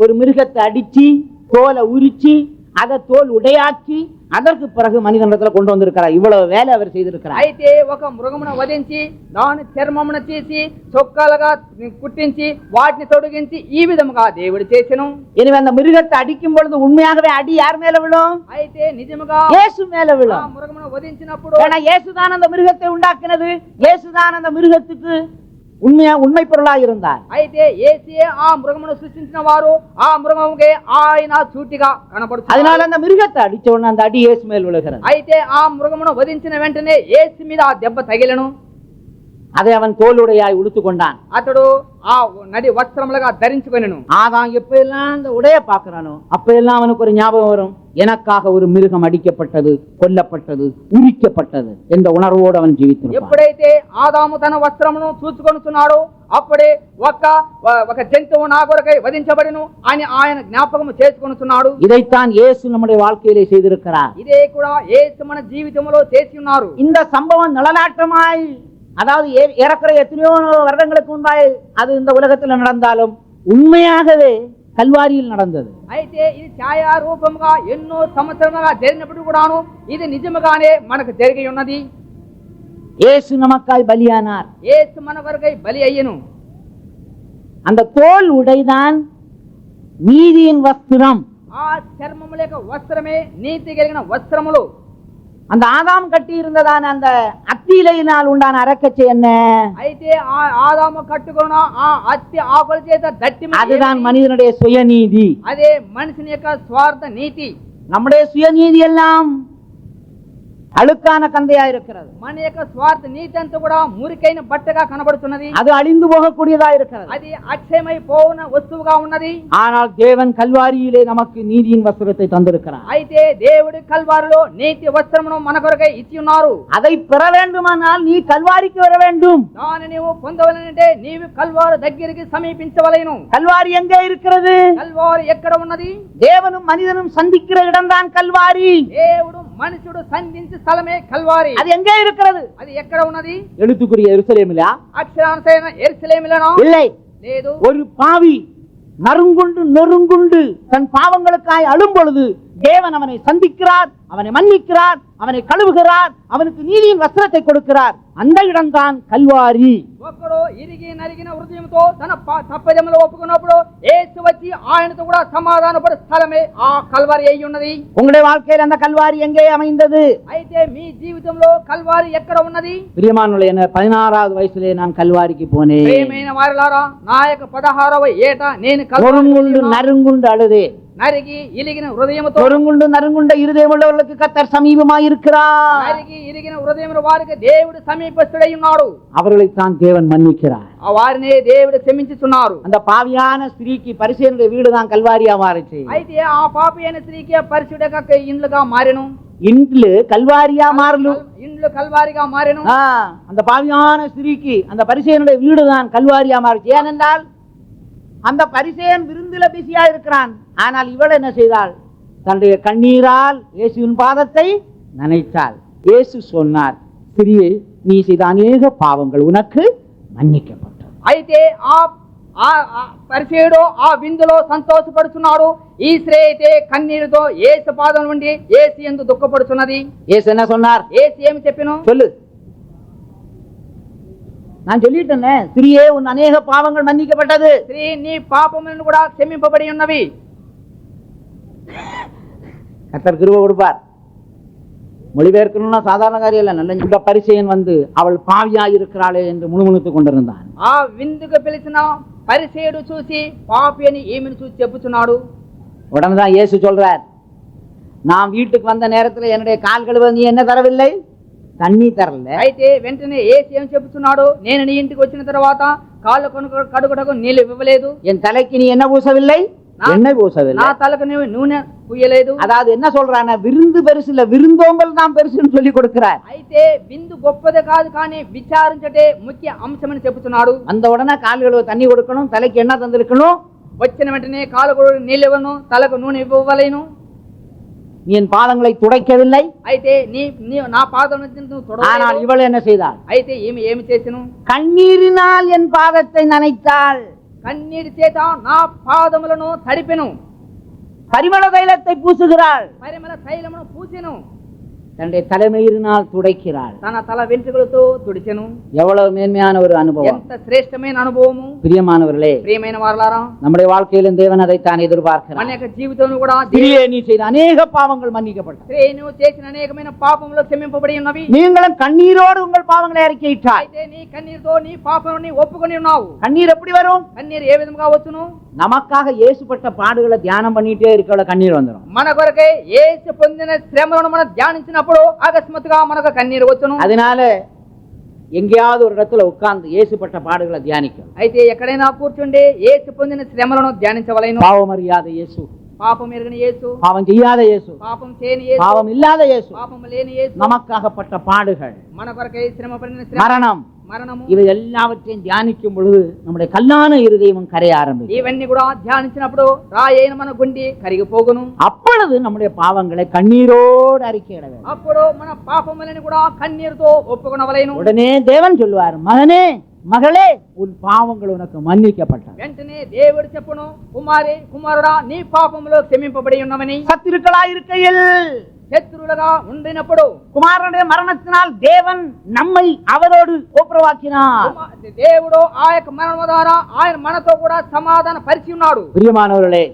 ஒரு மிருகத்தை அடிச்சு தோலை உரிச்சு அதை தோல் உடையாக்கி அதற்கு பிறகு மனிதனிடத்துல கொண்டு வந்திருக்கிறார். இவ்வளவு வேலை அவர் செய்திருக்கிறார். అయితే ఒక మృగమును వధించి దాని చర్మమును తీసి చొక్కాలుగా కుట్టించి వాటిని తొడిగించి ఈ విధముగా దేవుడు చేసెను. எனவே அந்த மிருகத்தை அடிக்கும் பொழுது உண்மையாகவே அடி யார் மேல விழும்? అయితే నిజముగా இயேசு மேல ఆ விழும். మృగమును వధించినప్పుడు ஏன்னா இயேசுதான் அந்த மிருகத்தை உண்டாக்கினது. இயேசுதான் அந்த மிருகத்துக்கு உண்மை பொருளாக இருந்தார். అయితే యేసే ఆ మృగమును సృష్టించిన వారు ఆ మృగముకే ఆయన సూటిగా కనపడుతున్నారు. அதனால அந்த மிருகத்தை அடிச்ச உடனே அந்த அடி இயேசு மேல் விழுகிறது. అయితే ఆ మృగమును వధించిన వెంటనే యేసు మీద ఆ దెబ్బ తగిలెను. அதை அவன் தோலுடையாய் உடுத்து கொண்டான். అతడు ఆ నడి వస్త్రములుగా ధరించుకొనెను. ஆதான் எப்ப எல்லாம் அந்த உடைய பாக்குறானோ அப்ப எல்லாம் அவனுக்கு ஒரு ஞாபகம் வரும், எனக்காக ஒரு மிருகம் அடிக்கப்பட்டது, கொல்லப்பட்டது, உரிக்கப்பட்டது என்ற உணர்வோடு அவன் ஜீவித்திருப்பான். ఎప్పుడైతే ఆదాము తన వస్త్రమును చూసుకొనుచున్నాడో అప్పుడే ఒక జంతువు నా కొరకై వధించబడిను అని ఆయన జ్ఞాపకము చేసుకొనుచున్నాడు. இதைத்தான் இயேசு நம்முடைய வாழ்க்கையிலே செய்திருக்கிறார். ఇదే కూడా యేసు మన జీవితంలో చేసి ఉన్నారు. இந்த சம்பவம் நிழலாட்டமாய், அதாவது ஏறக்குறை எத்தனையோ வருடங்களுக்கு முன்பாய் அது இந்த உலகத்தில் நடந்தாலும் உண்மையாகவே கல்வாரியில் நடந்தது. అయితే ఇది ఛాయా రూపముగా ఎన్నో సంవత్సరములుగా జరిగినప్పుడు కూడాను ఇది నిజముగానే మనకు జరిగి ఉన్నది. இயேசு நமக்காய் பலியானார். యేసు మన కొరకై బలి అయ్యెను. அந்த தோல் உடைதான் நீதியின் வஸ்திரம். ఆ చర్మముల యొక్క వస్త్రమే నీతి కలిగిన వస్త్రములు. அந்த ஆதாம் கட்டி இருந்ததான அந்த அத்தியிலையினால் உண்டான அரக்கச்சை என்ன? అయితే ఆ ఆదాము కట్టుకున్న ఆ అత్తి ఆకుల చేత దట్టి அதுதான் மனிதனுடைய சுயநீதி. అదే మనిషిని యొక్క స్వార్థ నీతి. நம்முடைய சுயநீதி எல்லாம் அழுக்கான கந்தையா இருக்கிறது. మన యొక్క స్వార్థ నీతి అంతా కూడా మురికైన బట్టగా కనబడుతున్నది. அது அழிந்து போகக்கூடியதா இருக்கிறது. అది అక్షయమై పోవున వస్తువుగా ఉన్నది. ஆனால் தேவன் கல்வாரியிலே நமக்கு நீதியின் வஸ்திரத்தை தந்திருக்கிறார். అయితే దేవుడి కల్వారిలో నీతి వస్త్రమును మన కొరకై ఇచ్చి ఉన్నారు. அதை பெற வேண்டுமானால் நீ கல்வாரிக்கு வர வேண்டும். దాన్ని నీవు పొందవలనంటే నీవు కల్వారి దగ్గరికి సమీపించవలెను. கல்வாரி எங்கே இருக்கிறது? కల్వారి ఎక్కడ ఉన్నది? தேவனும் மனிதனும் சந்திக்கிற இடம்தான் கல்வாரி. దేవుడు మనుషుడు సంధించే స్థలమే కల్వారి. அது எங்கே இருக்கிறது? అది ఎక్కడ ఉన్నది? எழுத்துக்குரிய எருசலேமிலா? అక్షరాంశైన ఎరుసలేములోనో? இல்லை. లేదు. ஒரு பாவி நறுங்குண்டு நொறுங்குண்டு தன் பாவங்களுக்காய் அழும் பொழுது தேவன் அவனை சந்திக்கிறார், அவனை மன்னிக்கிறார், அவனை கழுவுகிறார், அவனுக்கு நீதியின் வஸ்திரத்தை கொடுக்கிறார். அந்த இடம்தான் கல்வாரி. ఒక్కడు ఇరిగి నరిగిన హృదయంతో తన తప్పదములు ఒప్పుకున్నప్పుడు యేసు వచ్చి ఆయనతో కూడా సమాధానపడే స్థలమే ఆ కల్వారి అయి ఉన్నది. உங்களுடைய வாழ்க்கையில் அந்த கல்வாரி எங்கே அமைந்தது? అయితే మీ జీవితంలో కల్వారి ఎక్కడ ఉన్నది? பிரியமானவர்களே, 16வது வயசுலே நான் கல்வாரிக்கு போனேன். ప్రియమైన వారలారా, నా యొక్క 16వ ఏట నేను நொறுங்குண்டு நறுங்குண்டு அழுதே. నరిగి ఇలిగిన హృదయముతో, நொறுங்குண்டு நறுங்குண்ட இருதயம் உள்ளவர்களுக்கு கர்த்தர் சமீபமாய் இருக்கிறார். నరిగి ఇలిగిన హృదయముల వారికి దేవుడు సమీపస్తుడై ఉన్నాడు. அவர்களை தான் தேவன் மன்னிக்கிறார். ఆ వారిని దేవుడు క్షమించుచున్నారు. அந்த பாவியான ஸ்திரீக்கு பரிசேயனுடைய வீடு தான் கல்வாரியா மாறிச்சு. అయితే ఆ పాపి అయిన స్త్రీకి పరిశుద్ధ ఇండ్లుగా మారెను. ఇండ్లు కల్వారియా మారలు. ఇండ్లు కల్వారిగా మారెను. அந்த பாவியான ஸ்திரீக்கு அந்த பரிசேயனுடைய வீடு தான் கல்வாரியா மாறிச்சு. ஏனென்றால் அந்த பரிசேயன் விருந்துல பிஸியா இருக்கிறான். ஆனால் இவள் என்ன செய்தாள்? தன்னுடைய கண்ணீரால் இயேசுவின் பாதத்தை நனைத்தாள். இயேசு சொன்னார், ஸ்திரீயே, நீ செய்த அநேக பாவங்கள் உனக்கு மன்னிக்கப்பட்டது. అయితే ఆ పరిచయుడు ఆ విందులో సంతోషపడుచున్నాడు. ఈ స్త్రీ అయితే కన్నీరుతో యేసు పాదం నుండి యేసు యందు దుఃఖపడుచున్నది. இயேசு என்ன சொன்னார்? యేసు ఏమి చెప్పెను? சொல்லு. நான் சொல்லிட்டேனே, ஸ்திரீயே, உன் அநேக பாவங்கள் மன்னிக்கப்பட்டது. ஸ்திரீ, నీ పాపములను కూడా క్షమింపబడి ఉన్నవి. கர்த்தர் கிருபை கொடுப்பார். மொழிபெயர்க்கணும்னா சாதாரண காரியம் இல்ல. நல்ல பரிசேயன் வந்து அவள் பாவியாய் இருக்கிறாளே என்று முணுமுணுத்துக் கொண்டிருந்தான். ఆ విందుకు పిలిచిన పరిసేయుడు చూసి పాపి అని ఈమెను చూసి చెప్పుచున్నాడు. உடனே தான் இயேசு சொல்றார், நான் வீட்டுக்கு வந்த நேரத்தில் என்னுடைய கால் கழுவ நீ என்ன தரவில்லை? தண்ணி தரல. అయితే వెంటనే యేసు ఏం చెప్పుచున్నాడు? నేను నీ ఇంటికి వచ్చిన తర్వాత కాళ్ళు కడుగుటకు నీళ్లు ఇవ్వలేదు. என் தலைக்கு நீ என்ன பூசவில்லை? எண்ணெய் பூசவில்லை. నా తలకు నీవు నూనె పూయలేదు. அதாவது என்ன சொல்றான, விருந்து பெருசு இல்ல, விருந்தோம்பல் தான் பெருசுன்னு சொல்லி கொடுக்கிறார். అయితే విందు గొప్పదే కాదు, కానీ విచారించటే ముఖ్య అంశమని చెప్పుచున్నాడు. அந்த உடனே கால் கழுவ தண்ணி கொடுக்கணும், தலைக்கு எண்ணெய் தந்திருக்கணும். వచ్చిన వెంటనే కాలు కడుగు నీళ్ళు ఇవ్వను, తలకు నూనె ఇవ్వవలేను. நீ என் பாதங்களை துடைக்கவில்லை. అయితే నా పాదం ஆனால் இவள் என்ன செய்தாள்? అయితే ఏమి చేసెను? கண்ணீரினால் என் பாதத்தை நனைத்தாள். కన్నీటి చేత నా పాదములను తడిపెను. பரிமள தைலத்தை பூசுகிறாள். పరిమళ తైలమును పూసెను. தன்னுடைய தலைமயிரினால் துடைக்கிறாள். తన తల వెంట్రుకలతో తుడిచెను. எவ்வளவு மேன்மையான ஒரு அனுபவம்! ఎంత శ్రేష్టమైన అనుభవము! பிரியமானவர்களே, ప్రియమైన వారలారా, நம்முடைய வாழ்க்கையிலும் தேவன் அதைத்தான் எதிர்பார்க்கிறார். మన యొక్క జీవితంలో కూడా ஸ்திரீயே, நீ செய்த அநேக பாவங்கள் மன்னிக்கப்பட்டது. స్త్రీ, నువ్వు చేసిన అనేకమైన పాపములు క్షమింపబడి ఉన్నవి. நீங்களும் கண்ணீரோடு உங்கள் பாவங்களை அறிக்கையிட்டாய். అయితే నీ కన్నీరుతో నీ పాపముని ఒప్పుకొని ఉన్నావు. கண்ணீர் எப்படி வரும்? కన్నీరు ఏ విధంగా వచ్చును? நமக்காக இயேசுப்பட்ட பாடுகளை தியானம் பண்ணிட்டே இருக்கல கண்ணீர் வந்துடும். మన కొరకే యేసు పొందిన శ్రమలను మనం ధ్యానించినప్పుడు అకస్మాత్తుగా మనకు కన్నీరు వచ్చును. அதனால எங்கேயாவது ஒரு இடத்துல உட்கார்ந்து இயேசுப்பட்ட பாடுகளை தியானிக்கும். అయితే ఎక్కడైనా కూర్చుండి యేసు పొందిన శ్రమలను ధ్యానించవలెను. பாவம் அறியாத இயேசு, పాపం ఎరుగని యేసు, பாவம் செய்யாத இயேசு, పాపం చేయని యేసు, பாவம் இல்லாத இயேசு, పాపం లేని యేసు, நமக்காகப்பட்ட பாடுகள், మన కొరకై శ్రమ పడిన மரணம், మరణము, இவை எல்லாவற்றையும் தியானிக்கும் பொழுது நம்முடைய கல்லான இருதயமும் கரைய ஆரம்பிக்கும். ఇవన్నీ కూడా ధ్యానించినప్పుడు రాయైన మన గుండె కరిగిపోగును. அப்பொழுது நம்முடைய பாவங்களை கண்ணீரோடு அறிக்கையிட வேண்டும். అప్పుడు మన పాపములను కూడా కన్నీరుతో ఒప్పుకొనవలెను. உடனே தேவன் சொல்லுவார், மகனே, மகளே, உன் பாவங்கள் உனக்கு மன்னிக்கப்பட்டது. వెంటనే దేవుడు చెప్పును, కుమారి, కుమారుడా, నీ పాపములు క్షమింపబడి ఉన్నవని. சத்துருக்களாயிருக்கையில், శత్రువులుగా ఉండినప్పుడు குமாரனுடைய மரணத்தினால் தேவன் நம்மை அவரோடு ஒப்புரவாக்கினார். దేవుడు ఆ యొక్క మరణం ద్వారా ఆయన మనతో కూడా సమాధాన పరిచి ఉన్నాడు. பிரியமானவர்களே,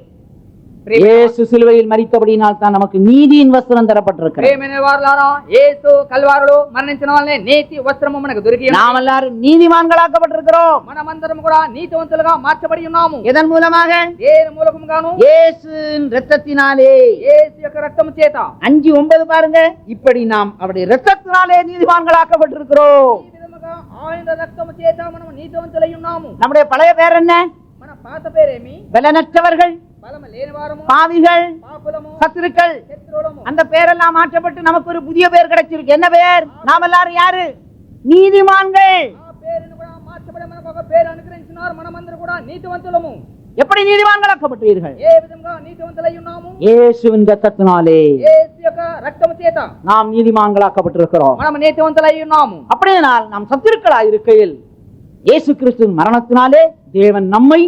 இயேசு சிலுவையில் மரித்தபடியினால் தான் நமக்கு நீதியின் வஸ்திரம் தரப்பட்டிருக்கிறது. ప్రియమైన వారలారా, యేసు కల్వారిలో మరణించిన వల్లనే నీతి వస్త్రము మనకు దొరికి ఉన్నది. நாம் எல்லாரும் நீதிமான்களாக்கப்பட்டிருக்கிறோம். మనమందరం కూడా నీతివంతులుగా మార్చబడి ఉన్నాము. எதன் மூலமாக? దేని మూలకముగాను? இயேசுவின் இரத்தத்தினாலே. యేసు యొక్క రక్తము చేత. 5:9 பாருங்க, இப்படி நாம் அவருடைய இரத்தத்தினாலே நீதிமான்களாக்கப்பட்டிருக்கிறோம். ఈ విధముగా ఆయన రక్తము చేత మనం నీతివంతులై ఉన్నాము. நம்முடைய பழைய பேர் என்ன? మన పాత పేరేమి? பலனற்றவர்கள், బలము లేనివారము, பாவிகள், పాపులము, சத்துருக்கள். శత్రువులము. அந்த பேரெல்லாம் மாற்றப்பட்டு நமக்கு ஒரு புதிய பேர் கிடைச்சிருக்கு. என்ன பேர்? நாம் எல்லாரும் யாரு? நீதிமான்கள். ఆ పేరును కూడా మార్చబడి మనకు ఒక పేరు అనుగ్రహించినారు. మనమందరం కూడా నీతివంతులము. எப்படி நீதிமான்களாக்கப்பட்டீர்கள்? ఏ విధంగా నీతివంతులై ఉన్నాము? இயேசுவின் இரத்தத்தினாலே. యేసు యొక్క రక్తము చేత நாம் நீதிமான்களாக்கப்பட்டிருக்கிறோம். మనం నీతివంతులై ఉన్నాము. அப்படியானால் நாம் சத்துருக்களாய் இருக்கையில் இயேசு கிறிஸ்துவின் மரணத்தினாலே தேவன் நம்மை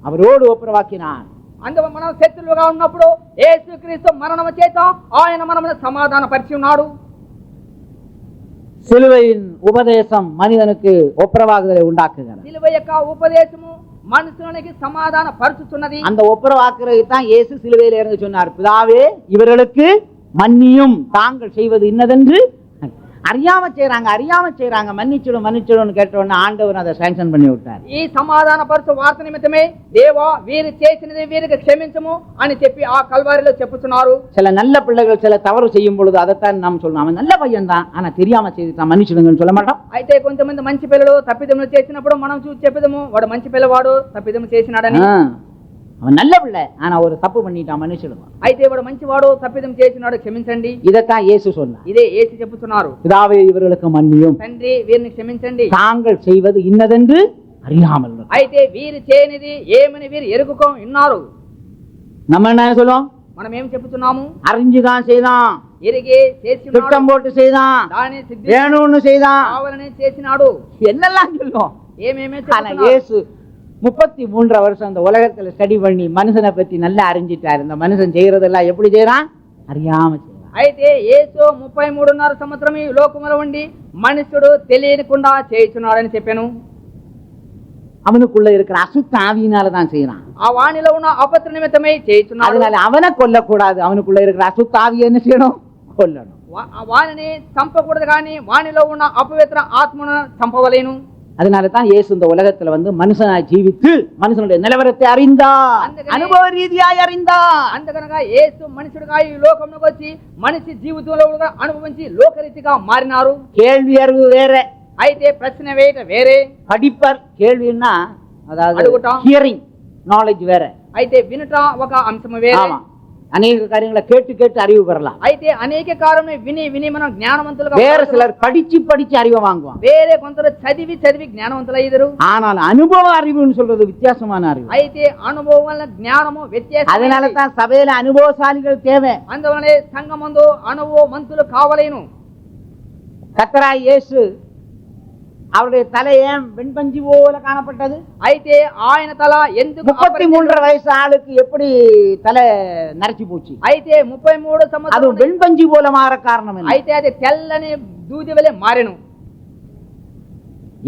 அவரோடு ஒப்புரவாக்கினார். అందువల్ల మనం శత్రువులుగా ఉన్నప్పుడు యేసుక్రీస్తు మరణము చేత ఆయన మనల్ని సమాధానపరిచి ఉన్నాడు. சிலுவையின் உபதேசம் மனிதனுக்கு ஒப்புரவாகுதலை உண்டாக்குகிறது. సిలువ యొక్క ఉపదేశము మనుషునికి సమాధాన పరుచుతున్నది. அந்த ஒப்புரவாக்குறதை தான் இயேசு சிலுவையில இருந்து சொன்னார், பிதாவே இவர்களுக்கு மன்னியும், தாங்கள் செய்வது இன்னதென்று அறியாம செய்யறாங்க மன்னிச்சிடும் கேட்டோன்னு ஆண்டவர் அதை சாங்ஷன் பண்ணி விட்டார். ఈ సమాధాన పరుచు వార్త నిమిత్తమే దేవా వీరు చేసినది వీరికి క్షమించము అని చెప్పి ఆ కల్వారిలో చెప్పుతున్నారు. சில நல்ல பிள்ளைகள் சில தவறு செய்யும் பொழுது அதைத்தான் நாம் சொல்லணும், அவன் நல்ல பையன் தான் ஆனா தெரியாம செய்துட்டான் மன்னிச்சிடுங்கன்னு சொல்ல மாட்டோம். అయితే కొంతమంది మంచి పిల్లలు తప్పిదములు చేసినప్పుడు మనం చూసి చెప్పేదము వాడు మంచి పిల్లవాడు తప్పిదము చేసినాడని. அவன் நல்ல பிள்ளை ஆனா ஒரு தப்பு பண்ணிட்டான் மன்னிச்சிடுவான். అయితే వాడు మంచివాడు తప్పిదం చేసినాడు క్షమించండి. இதைத்தான் இயேசு சொன்னார். ఇదే యేసు చెప్పుతున్నారు. பிதாவே இவர்களுக்கு மன்னியும், తండ్రి వీరిని క్షమించండి, தாங்கள் செய்வது இன்னதென்று அறியாமல். అయితే వీరు చేయనిది ఏమని వీరు ఎరుగుకో ఉన్నారు. நம்ம என்ன சொல்லுவோம்? మనం ఏం చెప్తున్నాము? அறிஞ்சுதான் செய்தான், ఎరిగి చేసినాడు, திட்டம் போட்டு செய்தான், దాని సిద్ధి வேணும்னு செய்தான், కావాలని చేసినాడు என்னெல்லாம் சொல்லுவோம். ఏమేమే ஆனா చెప్తున్నాడు. இயேசு 33 வருஷம் அந்த உலகத்துல ஸ்டடி பண்ணி மனுஷனை பத்தி நல்லா அறிஞ்சிட்டாரு. இந்த மனுஷன் செய்யறதெல்லாம் எப்படி செய்யறான்? அறியாம செய்யறான். అయితే యేసు 33.5 సంవత్సరం ఈ లోకములో ఉండి మనుషుడు తెలియకుండా చేయుచున్నాడని చెప్పాను. அவனுக்குள்ள இருக்கிற அசுத்த ஆவியினாலதான் செய்யறான். ఆ వాణిలో ఉన్న అపత్ర నిమిత్తమై చేయుచున్నాడు. அதனால அவனை கொல்லக்கூடாது, அவனுக்குள்ள இருக்கிற அசுத்த ஆவியை என்ன செய்யணும்? கொல்லணும். వాణిని చంపకూడదు కానీ వాణిలో ఉన్న అపవిత్ర ఆత్మను చంపవలేను. அதனால தான் இயேசு இந்த உலகத்துல வந்து மனுஷனாய் ஜீவித்து மனுஷனுடைய நிலவரத்தை அறிந்தார், அனுபவ ரீதியாய் அறிந்தார். అందుకనగా యేసు మనుషుడిగా ఈ లోకంలోకి వచ్చి మనిషి జీవితంలో అనుభవించి లోకరీతిగా మారినారు. கேள்வி அறிவு வேற, అయితే ప్రశ్న వేయట వేరే. படிப்பர் கேள்வின்னா அதாவது அడుగుட்டான். ஹியரிங் நாலேஜ் வேற. అయితే వినుట ఒక అంశం వేరే. ஆமா, அநேக காரியங்களை கேட்டு கேட்டு அறிவு பெறலாம். అయితే అనేక కారణం విని విని మనం జ్ఞానవంతులుగా. வேற சிலர் படிச்சு படிச்சு அறிவை வாங்குவாங்க, వేరే కొందరు చదివి చదివి జ్ఞానవంతులయ్యారు. ஆனால் అనుభవ அறிவுன்னு சொல்றது வித்தியாசமான அறிவு. అయితే అనుభవం వల్ల జ్ఞానము వ్యత్యాసం. அதனால தான் சபையில அனுபவசாலிகள் தேவை. అందువలనే సంఘమందు అనుభవమంతులు కావలేను. கர்த்தராகிய இயேசு அவருடைய தலை ஏன் வெண்பஞ்சி போல காணப்பட்டது? అయితే ఆయన తల ఎందుకు 33 வயசு ஆளுக்கு எப்படி தலை நரைச்சி போச்சு? అయితే 33 அது సంవత్సరాలు வெண்பஞ்சி போல மாற காரணம் என்ன? అయితే అది తెల్లని దూది వలె మారెను.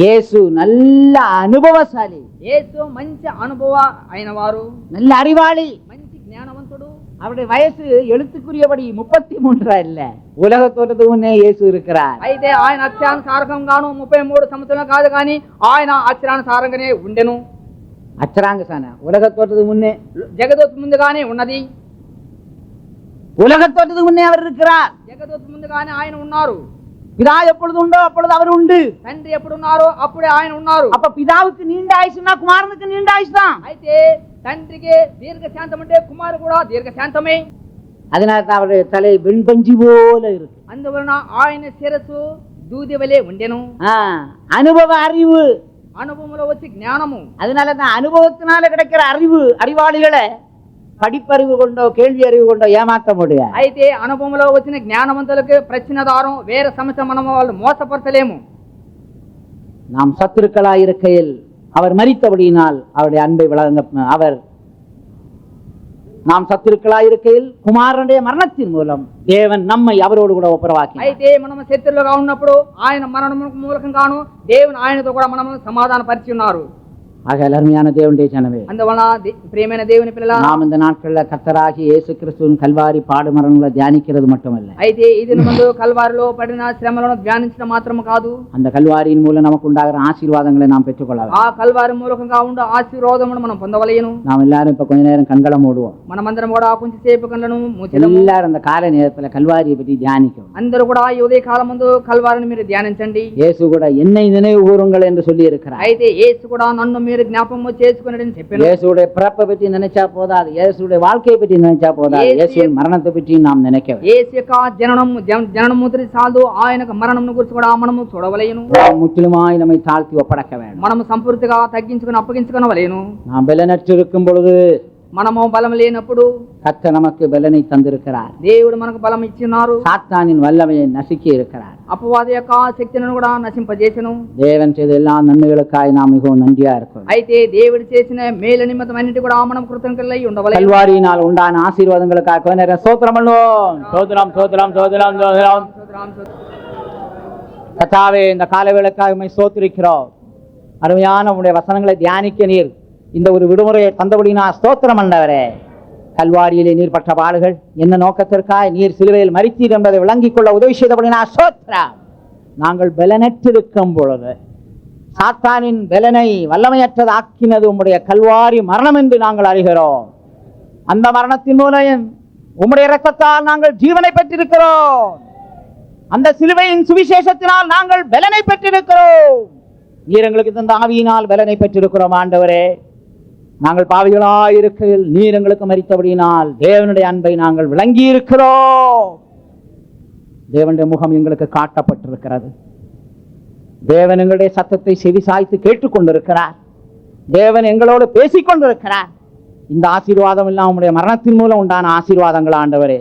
இயேசு நல்ல அனுபவசாலி, యేసు మంచి అనుభవ అయిన వారు, நல்ல அறிவாளி. మంచి జ్ఞానవంతుడు. அவருடைய வயசு எழுத்துக்குரியபடி 33 இல்ல, உலக தோற்றத்துக்கு முன்னே இயேசு இருக்கிறார். అయితే ఆయన అక్షరానుసారంగాను 33 సంవత్సరాలు కాదు కానీ ఆయన అక్షరానుసారంగానే ఉండెను. அச்சராங்க சான உலக தோற்றத்துக்கு முன்னே, జగదోత్ ముందుగానే ఉన్నది. உலக தோற்றத்துக்கு முன்னே அவர் இருக்கிறார். జగదోత్ ముందుగానే ఆయన ఉన్నారు. பிதா எப்பொழுது உண்டோ அப்பொழுது அவர் உண்டு. తండ్రి ఎప్పుడు ఉన్నారో అప్పుడే ఆయన ఉన్నారు. அப்ப பிதாவுக்கு நீண்ட ஆயுசுனா குமாரனுக்கு நீண்ட ஆயுசு தான். అయితే తండ్రికి దీర్ఘశాంతం అంటే కుమారు కూడా దీర్ఘశాంతమే. அதனால தான் அவருடைய தலை வெண்பஞ்சி போல இருக்கு. అందువలన ఆయన శిరస్సు దూది వలె ఉండెను. அனுபவ அறிவு, అనుభవంలో వచ్చి జ్ఞానము. அதனால தான் அனுபவத்தினால கிடைக்கிற அறிவு அறிவாளிகளை படிப்பறிவு கொண்டோ கேள்வி அறிவு கொண்டோ ஏமாற்ற முடியாது. అయితే అనుభవంలో వచ్చిన జ్ఞానవంతులకు ప్రశ్నదారం వేరే సమస్య మనం వాళ్ళు మోసపరచలేము. நாம் சத்துருக்களாய் இருக்கையில் அவர் மரித்தபடியினால் அவருடைய அன்பை வழங்க அவர் நாம் சத்துருக்களாய் இருக்கையில் குமாரனுடைய மரணத்தின் மூலம் தேவன் நம்மை அவரோடு கூட ஒப்புரவாக்கினார். అయితే మనం శత్రులుగా ఉన్నప్పుడు ఆయన మరణం మూలకంగాను దేవుని ఆయనతో కూడా మనం సమాధాన పరిచి ఉన్నారు. ஆக அருமையான தேவனுடைய ஜனமே, అందువలన ప్రియమైన దేవుని పిల్లల, நாம் இந்த நாட்கள்ல கர்த்தராகிய இயேசு கிறிஸ்துவின் கல்வாரி பாடுமரணங்களை தியானிக்கிறது மட்டுமல்ல, అయితే ఈ దిన ముందు కల్వారిలో పడిన శ్రమలను ధ్యానించడం మాత్రం కాదు, அந்த కల్వాரியின் மூலம் நமக்கு உண்டாகிற ஆசீர்வாதங்களை நாம் பெற்றுக்கொள்ளலாம். ఆ కల్వారి మూలకంగా ఉండే ఆశీర్వాదమును మనం పొందవలేను. நாம் எல்லாரும் இப்ப கொஞ்ச நேரம் கண்களை மூடுவோம். మనమందరం కూడా కొంచెం సేపు కళ్ళను మూసేద్దాము. எல்லாரும் அந்த கால நேரத்துல கல்வாரியை பற்றி தியானிக்கும். అందరూ కూడా ఈ ఉదయ కాలం ముందు కల్వారిని మీరు ధ్యానించండి. இயேசு கூட என்னை நினைவு கூறுங்கள் என்று சொல்லி இருக்கிறார். అయితే యేసు కూడా నన్ను మీరు జ్ఞాపకము చేసుకున్నాడని చెప్పాను. இயேசுடைய பிறப்பை பற்றி நினைச்சா போதாது, இயேசுடைய வாழ்க்கையை பற்றி நினைச்சா போதாது, இயேசுவின் மரணத்தை பற்றி நாம் நினைக்க வேண்டும். యేసు యొక్క జననము చాలు, ఆయన మరణం గురించి కూడా మనము చూడవలేను. முற்றிலுமாய் நம்மை தாழ்த்தி ஒப்படைக்க வேண்டும். మనము సంపూర్తిగా తగ్గించుకుని అప్పగించుకునవలేను. நாம் பலனற்று இருக்கும் பொழுது మనము బలం లేనప్పుడు கர்த்தர் நமக்கு பலனை தந்திருக்கிறார். దేవుడు మనకు బలం ఇచ్చినారు. சாத்தானின் வல்லமையை நசுக்கி இருக்கிறார். అపవాది యొక్క శక్తిని కూడా నశింపజేసెను. தேவன் செய்த எல்லா நன்மைகளுக்காய் நாம் மிகவும் நன்றியா இருக்கிறோம். అయితే దేవుడు చేసిన మేలు నిమిత్తం అన్నిటి కూడా మనం కృతజ్ఞులై ఉండవలెను. கல்வாரியினால் உண்டான ஆசீர்வாதங்களுக்காக கொஞ்ச ஸ்தோத்திரம் பண்ணுவோம். ஸ்தோத்திரம் ஸ்தோத்திரம் ஸ்தோத்திரம் ஸ்தோத்திரம். கர்த்தாவே, இந்த காலவேளைக்காக உம்மை ஸ்தோத்திரிக்கிறோம். அருமையான உம்முடைய வசனங்களை தியானிக்க நீர் இந்த ஒரு விடுமுறையை தந்தபடினா ஸ்தோத்திரம் ஆண்டவரே. கல்வாரியிலே நீர் பட்ட பாடுகள் என்ன நோக்கத்திற்காய் நீர் சிலுவையில் மரித்தீர் என்பதை விளங்கிக் கொள்ள உதவி செய்தபடினா ஸ்தோத்திரம். நாங்கள் பலனற்றிருக்கும் பொழுது சாத்தானின் பலனை வல்லமையற்றது ஆக்கினது உம்முடைய கல்வாரி மரணம் என்று நாங்கள் அறிகிறோம். அந்த மரணத்தின் மூலம் உம்முடைய இரத்தத்தால் நாங்கள் ஜீவனை பெற்றிருக்கிறோம். அந்த சிலுவையின் சுவிசேஷத்தினால் நாங்கள் பலனை பெற்றிருக்கிறோம். நீர் எங்களுக்கு தந்த ஆவியினால் பலனை பெற்றிருக்கிறோம். ஆண்டவரே, நாங்கள் பாவிகளாயிருக்கையில் நீர் எங்களுக்கு மரித்தபடியினால் தேவனுடைய அன்பை நாங்கள் விளங்கி இருக்கிறோம். தேவனுடைய முகம் எங்களுக்கு காட்டப்பட்டிருக்கிறது. தேவன் எங்களுடைய சத்தத்தை செவிசாய்த்து கேட்டுக்கொண்டிருக்கிறார். தேவன் எங்களோடு பேசிக் கொண்டிருக்கிறார். இந்த ஆசீர்வாதம் எல்லாம் உம்முடைய மரணத்தின் மூலம் உண்டான ஆசீர்வாதங்கள். ஆண்டவரே,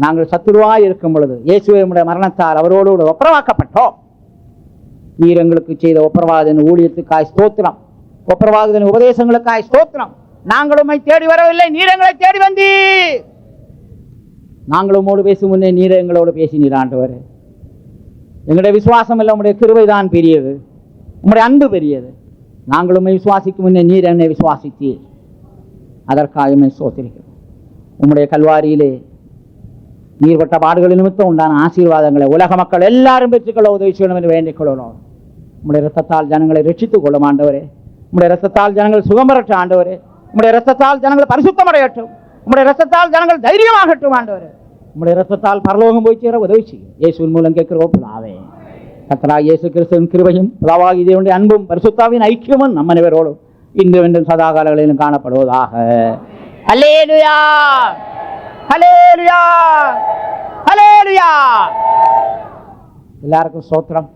நாங்கள் சத்துருவாய் இருக்கும் பொழுது இயேசுவை உம்முடைய மரணத்தால் அவரோடு ஒப்புரவாக்கப்பட்டோம். நீர் எங்களுக்கு செய்த ஒப்புரவாதன் ஊழியத்துக்காய் ஸ்தோத்திரம். ஒப்புரவாதன் உபதேசங்களுக்காய் ஸ்தோத்திரம். நாங்கள் உம்மை தேடி வரவில்லை, நீர் எங்களை தேடி வந்தீர். நாங்கள் உம்மோடு பேசும் முன்னே நீர் எங்களோடு பேசினீர். ஆண்டவரே, எங்களுடைய விசுவாசம் இல்லை, உம்முடைய கிருபை தான் பெரியது, உம்முடைய அன்பு பெரியது. நாங்கள் உம்மை விசுவாசிக்கும் முன்னே நீர் என்னை விசுவாசித்தீர். அதற்காக உம்மை ஸ்தோத்திரிக்கிறோம். உம்முடைய கல்வாரியிலே நீர்பட்ட பாடுகள் நிமித்தம் உண்டான ஆசீர்வாதங்களை உலக மக்கள் எல்லாரும் பெற்றுக்கொள்ள உதவி செய்யணும் என்று வேண்டிக் கொள்ளணும். உம்முடைய இரத்தத்தால் ஜனங்களை ரட்சித்துக் கொள்ளும் ஆண்டவரே. உம்முடைய இரத்தத்தால் ஜனங்கள் சுகம் பெறட்டும் ஆண்டவரே. உம்முடைய இரத்தத்தால் ஜனங்கள் பரிசுத்தமடையட்டும். உம்முடைய இரத்தத்தால் ஜனங்கள் தைரியமாகட்டும் ஆண்டவரே. உம்முடைய இரத்தத்தால் பரலோகம் போய் சேர உதவி செய்யும். இயேசுவின் மூலம் கேட்கிறோம் பிதாவே. கர்த்தராகிய இயேசு கிறிஸ்துவின் கிருபையும் பிதாவாகிய தேவனுடைய அன்பும் பரிசுத்தாவின் ஐக்கியமும் நம்ம அனைவரோடும் இன்று வென்றும் சதா காலங்களிலும் காணப்படுவதாக. அல்லேலூயா, அல்லேலூயா, அல்லேலூயா. எல்லாருக்கும் ஸ்தோத்திரம்.